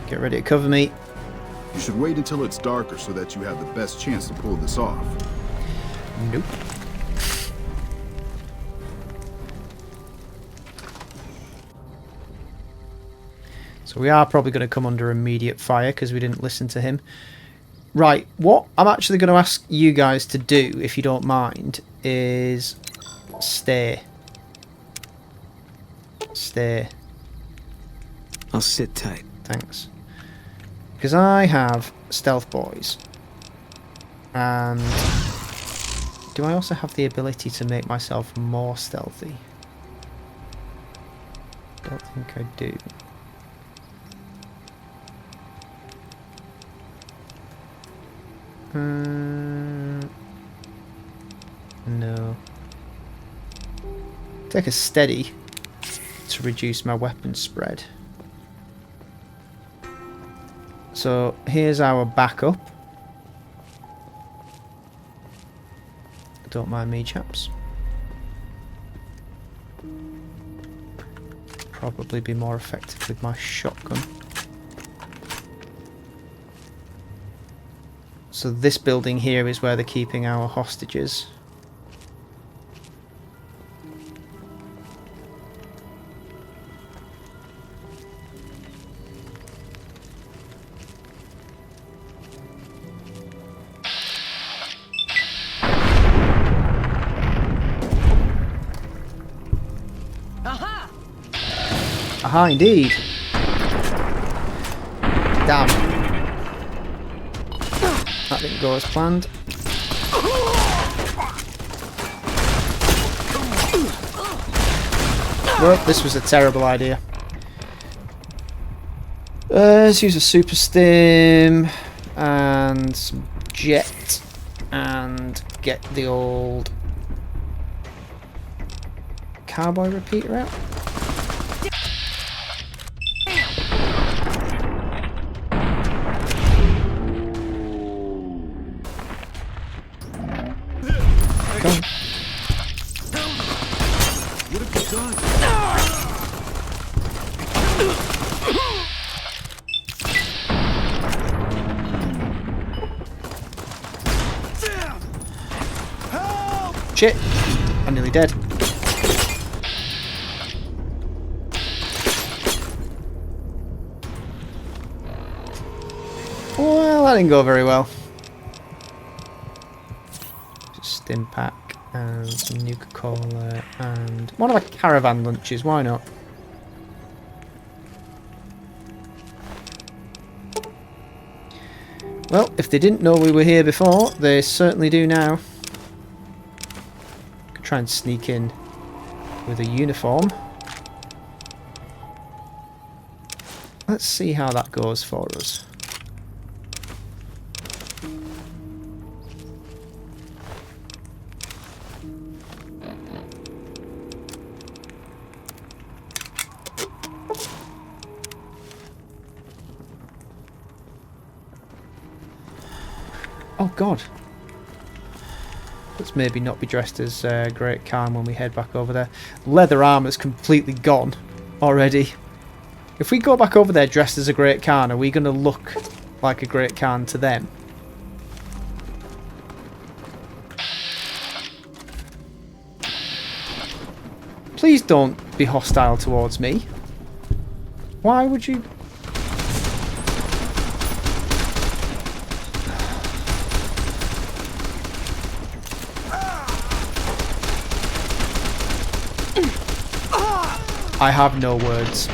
S1: Get ready to cover me.
S13: You should wait until it's darker so that you have the best chance to pull this off.
S1: Nope. So we are probably going to come under immediate fire because we didn't listen to him. Right, what I'm actually going to ask you guys to do, if you don't mind, is stay. Stay.
S2: I'll sit tight.
S1: Thanks. Because I have stealth boys. And do I also have the ability to make myself more stealthy? Don't think I do. No. Take a steady to reduce my weapon spread. So here's our backup. Don't mind me, chaps. Probably be more effective with my shotgun. So this building here is where they're keeping our hostages. Aha, indeed. Damn. That didn't go as planned. Well, this was a terrible idea. Let's use a super stim and some jet and get the old cowboy repeater out. Go on. Shit! I'm nearly dead. Well, that didn't go very well. Just stim pack and some Nuka-Cola and one of the caravan lunches, why not? Well, if they didn't know we were here before, they certainly do now. Could try and sneak in with a uniform. Let's see how that goes for us. Oh god. Let's maybe not be dressed as Great Khan when we head back over there. Leather armor's completely gone already. If we go back over there dressed as a Great Khan, are we going to look like a Great Khan to them? Please don't be hostile towards me. Why would you... I have no words.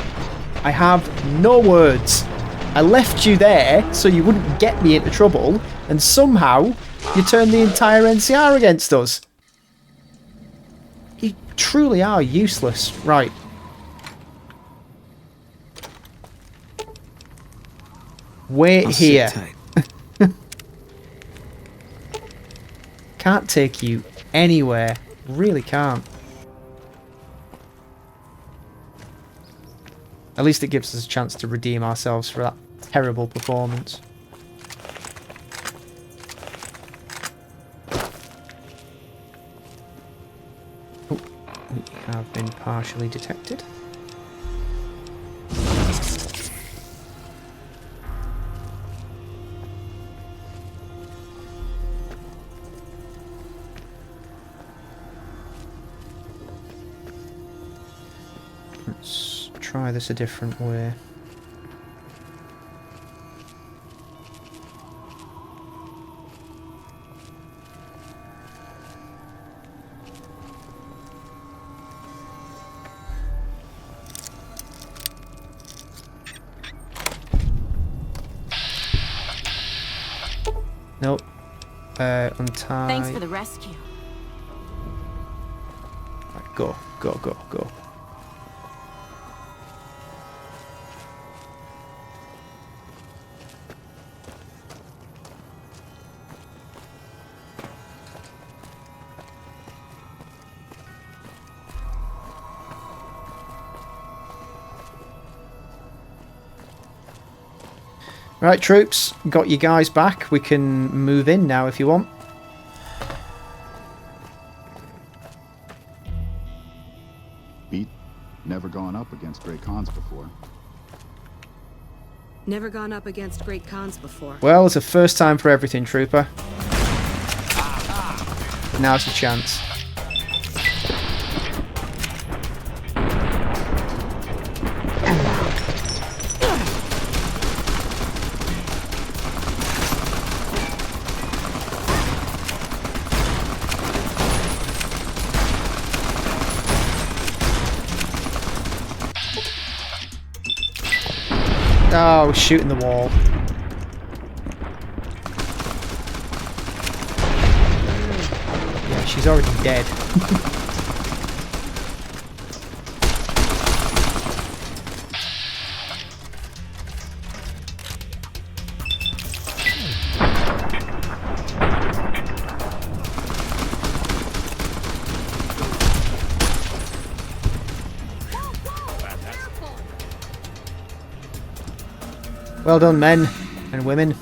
S1: I have no words. I left you there so you wouldn't get me into trouble, and somehow you turned the entire NCR against us. You truly are useless. Right. Wait here. Can't take you anywhere. Really can't. At least it gives us a chance to redeem ourselves for that terrible performance. Oh, we have been partially detected. Let's try this a different way. Nope. Untie.
S14: Thanks for the rescue.
S1: Right, go, go, go, go. Right, troops, got you guys back. We can move in now if you want.
S13: Beat? Never gone up against Great Khans before.
S14: Never gone up against Great Khans before.
S1: Well, it's a first time for everything, trooper. Now's your chance. Oh, shooting the wall. Yeah, she's already dead. Well done, men and women.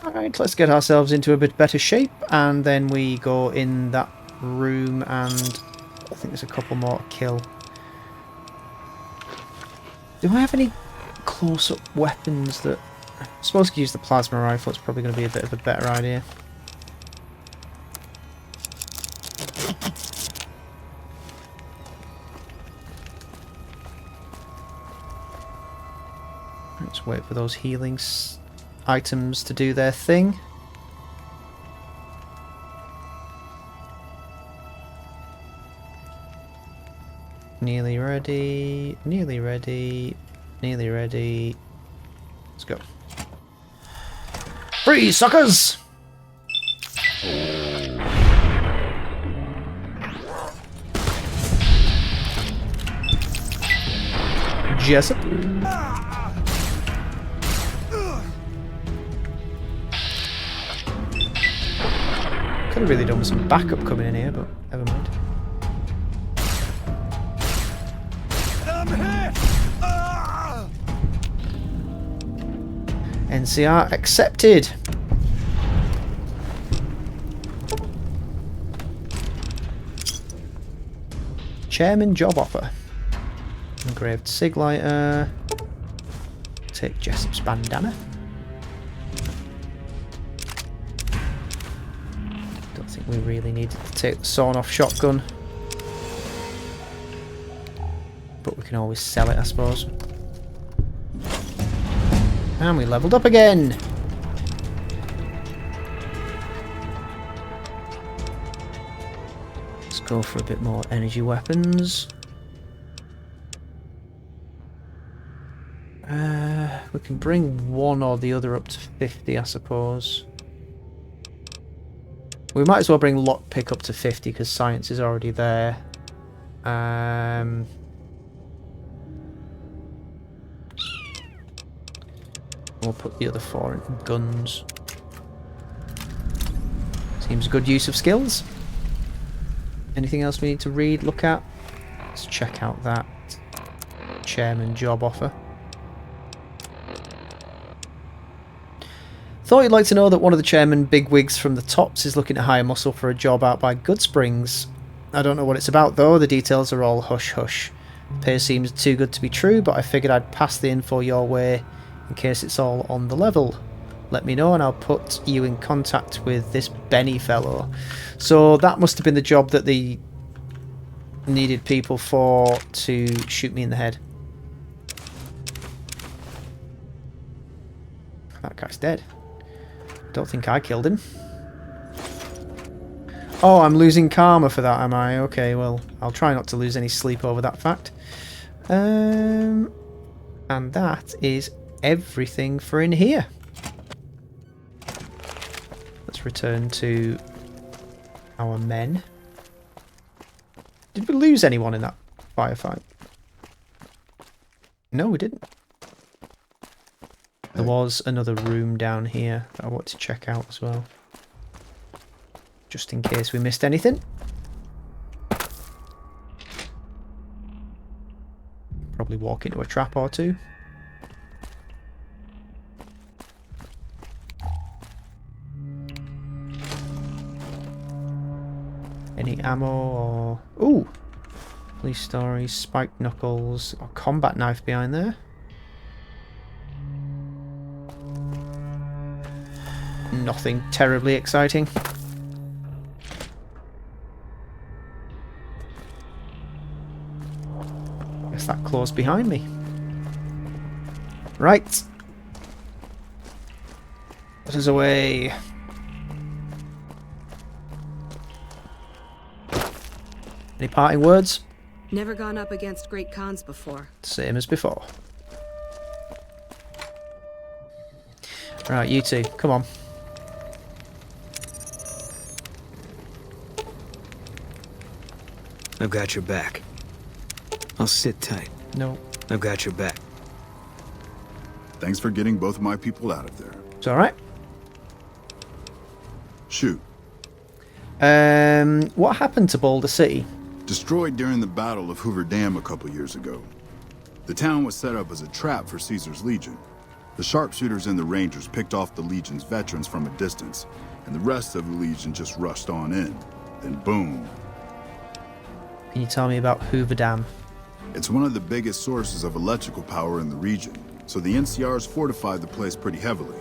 S1: Alright, let's get ourselves into a bit better shape, and then we go in that room, and I think there's a couple more to kill. Do I have any close-up weapons that... I suppose I could use the plasma rifle, it's probably going to be a bit of a better idea. Let's wait for those healing items to do their thing. Nearly ready, nearly ready, nearly ready. Let's go. Free suckers! Jessup. Could have really done with some backup coming in here, but never mind. NCR accepted. Chairman job offer. Engraved sig lighter. Take Jessup's bandana. Don't think we really needed to take the sawn-off shotgun, but we can always sell it, I suppose. And we leveled up again! Let's go for a bit more energy weapons. We can bring one or the other up to 50, I suppose. We might as well bring lockpick up to 50 because science is already there. We'll put the other 4 in guns. Seems a good use of skills. Anything else we need to read, look at? Let's check out that chairman job offer. Thought you'd like to know that one of the chairman bigwigs from the tops is looking to hire muscle for a job out by Goodsprings. I don't know what it's about though, the details are all hush-hush. Pay seems too good to be true, but I figured I'd pass the info your way in case it's all on the level. Let me know and I'll put you in contact with this Benny fellow. So that must have been the job that they needed people for to shoot me in the head. That guy's dead. Don't think I killed him. Oh, I'm losing karma for that, am I? Okay, well, I'll try not to lose any sleep over that fact. And that is everything for in here. Let's return to our men. Did we lose anyone in that firefight? No, we didn't. There was another room down here that I want to check out as well. Just in case we missed anything. Probably walk into a trap or two. Any ammo or... Ooh! Police stories, spiked knuckles, or combat knife behind there. Nothing terribly exciting. Guess that closed behind me. Right. Let us away. Any parting words?
S14: Never gone up against great Khans before.
S1: Same as before. Right, you two, come on.
S2: I've got your back. I'll sit tight.
S1: No.
S2: I've got your back.
S13: Thanks for getting both of my people out of there.
S1: It's alright.
S13: Shoot.
S1: What happened to Boulder City?
S13: Destroyed during the Battle of Hoover Dam a couple years ago. The town was set up as a trap for Caesar's Legion. The sharpshooters and the Rangers picked off the Legion's veterans from a distance, and the rest of the Legion just rushed on in. Then boom.
S1: Can you tell me about Hoover Dam?
S13: It's one of the biggest sources of electrical power in the region, so the NCR's fortified the place pretty heavily.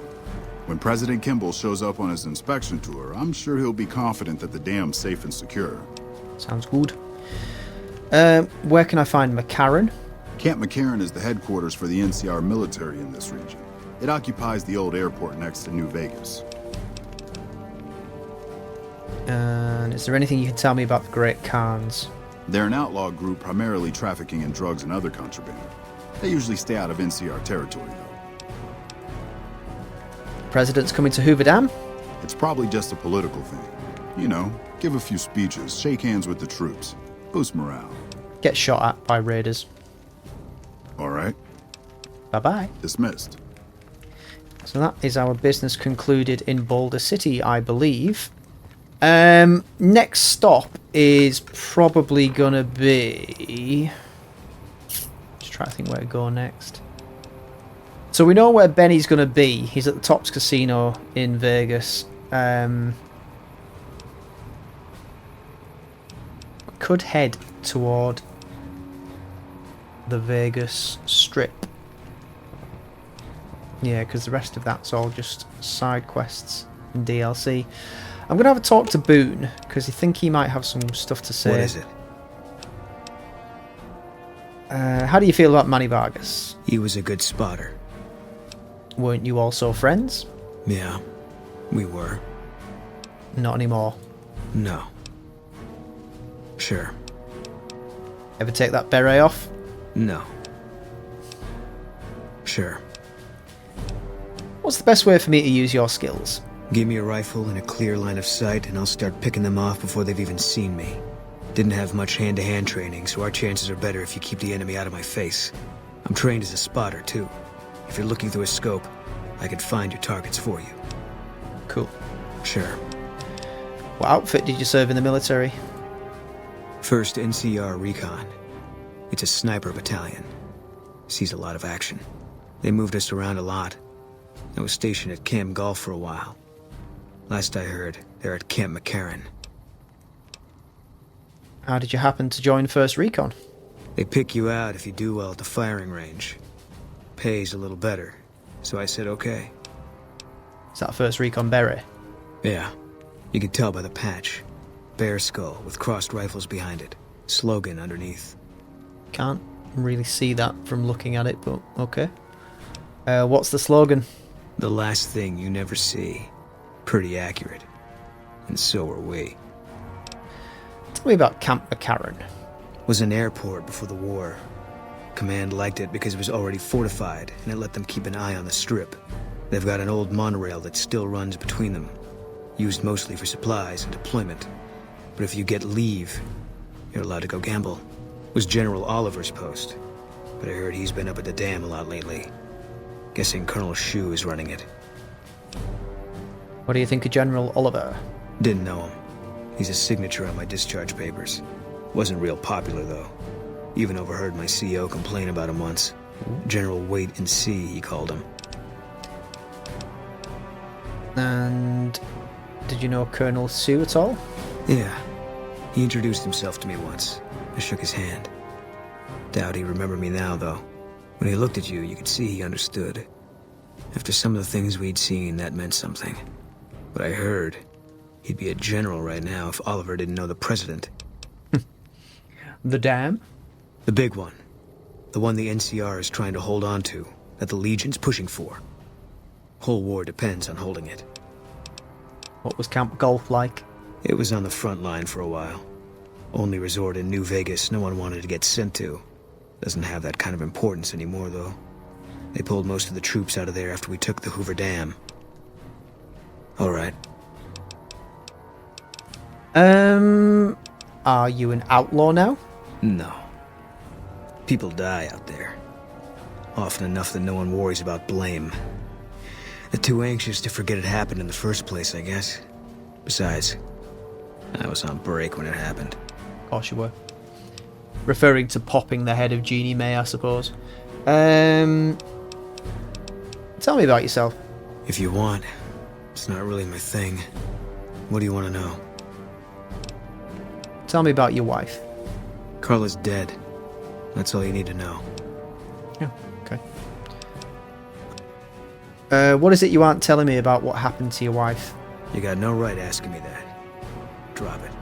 S13: When President Kimball shows up on his inspection tour, I'm sure he'll be confident that the dam's safe and secure.
S1: Sounds good. Where can I find McCarran?
S13: Camp McCarran is the headquarters for the NCR military in this region. It occupies the old airport next to New Vegas.
S1: And is there anything you can tell me about the Great Khans?
S13: They're an outlaw group primarily trafficking in drugs and other contraband. They usually stay out of NCR territory, though.
S1: President's coming to Hoover Dam?
S13: It's probably just a political thing. You know, give a few speeches, shake hands with the troops, boost morale.
S1: Get shot at by raiders.
S13: All right.
S1: Bye-bye.
S13: Dismissed.
S1: So that is our business concluded in Boulder City, I believe. Next stop is probably gonna be... Just try to think where to go next. So we know where Benny's gonna be. He's at the Tops Casino in Vegas. Could head toward the Vegas Strip. Yeah, because the rest of that's all just side quests and DLC. I'm going to have a talk to Boone, because I think he might have some stuff to say.
S2: What is it?
S1: How do you feel about Manny Vargas?
S2: He was a good spotter.
S1: Weren't you also friends?
S2: Yeah, we were.
S1: Not anymore.
S2: No. Sure.
S1: Ever take that beret off?
S2: No. Sure.
S1: What's the best way for me to use your skills?
S2: Give me a rifle and a clear line of sight, and I'll start picking them off before they've even seen me. Didn't have much hand-to-hand training, so our chances are better if you keep the enemy out of my face. I'm trained as a spotter, too. If you're looking through a scope, I could find your targets for you.
S1: Cool.
S2: Sure.
S1: What outfit did you serve in the military?
S2: 1st NCR Recon. It's a sniper battalion. Sees a lot of action. They moved us around a lot. I was stationed at Camp Golf for a while. Last I heard, they're at Camp McCarran.
S1: How did you happen to join 1st Recon?
S2: They pick you out if you do well at the firing range. Pays a little better, so I said okay.
S1: Is that 1st Recon beret?
S2: Yeah, you could tell by the patch. Bear skull with crossed rifles behind it. Slogan underneath.
S1: Can't really see that from looking at it, but okay. What's the slogan?
S2: The last thing you never see. Pretty accurate. And so are we.
S1: Tell me about Camp McCarran.
S2: Was an airport before the war. Command liked it because it was already fortified, and it let them keep an eye on the Strip. They've got an old monorail that still runs between them. Used mostly for supplies and deployment. But if you get leave, you're allowed to go gamble. Was General Oliver's post. But I heard he's been up at the dam a lot lately. Guessing Colonel Shu is running it.
S1: What do you think of General Oliver?
S2: Didn't know him. He's a signature on my discharge papers. Wasn't real popular, though. Even overheard my CO complain about him once. General Wait and See, he called him.
S1: And did you know Colonel Sue at all?
S2: Yeah. He introduced himself to me once. I shook his hand. Doubt he remembered me now, though. When he looked at you, you could see he understood. After some of the things we'd seen, that meant something. But I heard he'd be a general right now if Oliver didn't know the president.
S1: The dam?
S2: The big one. The one the NCR is trying to hold on to, that the Legion's pushing for. Whole war depends on holding it.
S1: What was Camp Golf like?
S2: It was on the front line for a while. Only resort in New Vegas no one wanted to get sent to. Doesn't have that kind of importance anymore, though. They pulled most of the troops out of there after we took the Hoover Dam. All right.
S1: Are you an outlaw now?
S2: No. People die out there. Often enough that no one worries about blame. They're too anxious to forget it happened in the first place, I guess. Besides, I was on break when it happened.
S1: Of course you were. Referring to popping the head of Jeannie May, I suppose. Tell me about yourself.
S2: If you want. It's not really my thing. What do you want to know?
S1: Tell me about your wife.
S2: Carla's dead. That's all you need to know.
S1: Yeah, okay. What is it you aren't telling me about what happened to your wife?
S2: You got no right asking me that. Drop it.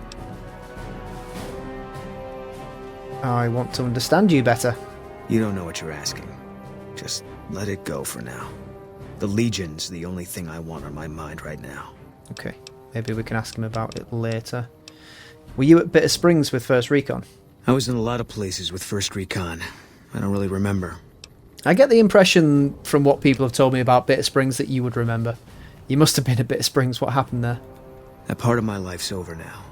S1: I want to understand you better.
S2: You don't know what you're asking. Just let it go for now. The Legion's the only thing I want on my mind right now.
S1: Okay, maybe we can ask him about it later. Were you at Bitter Springs with First Recon?
S2: I was in a lot of places with First Recon. I don't really remember.
S1: I get the impression from what people have told me about Bitter Springs that you would remember. You must have been at Bitter Springs. What happened there?
S2: That part of my life's over now.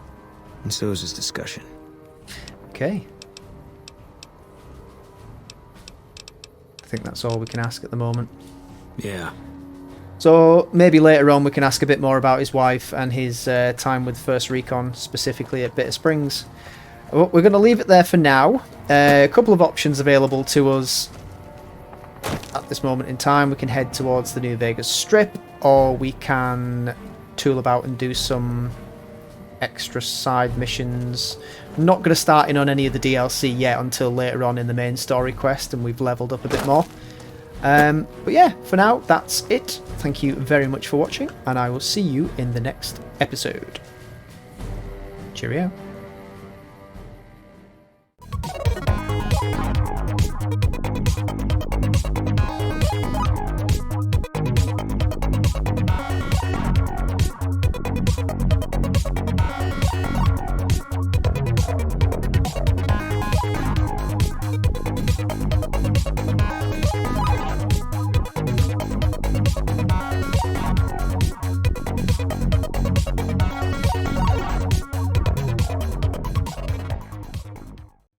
S2: And so is this discussion.
S1: Okay. I think that's all we can ask at the moment.
S2: Yeah.
S1: So maybe later on we can ask a bit more about his wife and his time with First Recon, specifically at Bitter Springs. We're going to leave it there for now. A couple of options available to us at this moment in time. We can head towards the New Vegas Strip, or we can tool about and do some extra side missions. I'm not going to start in on any of the DLC yet until later on in the main story quest and we've leveled up a bit more. But yeah, for now, that's it. Thank you very much for watching, and I will see you in the next episode. Cheerio.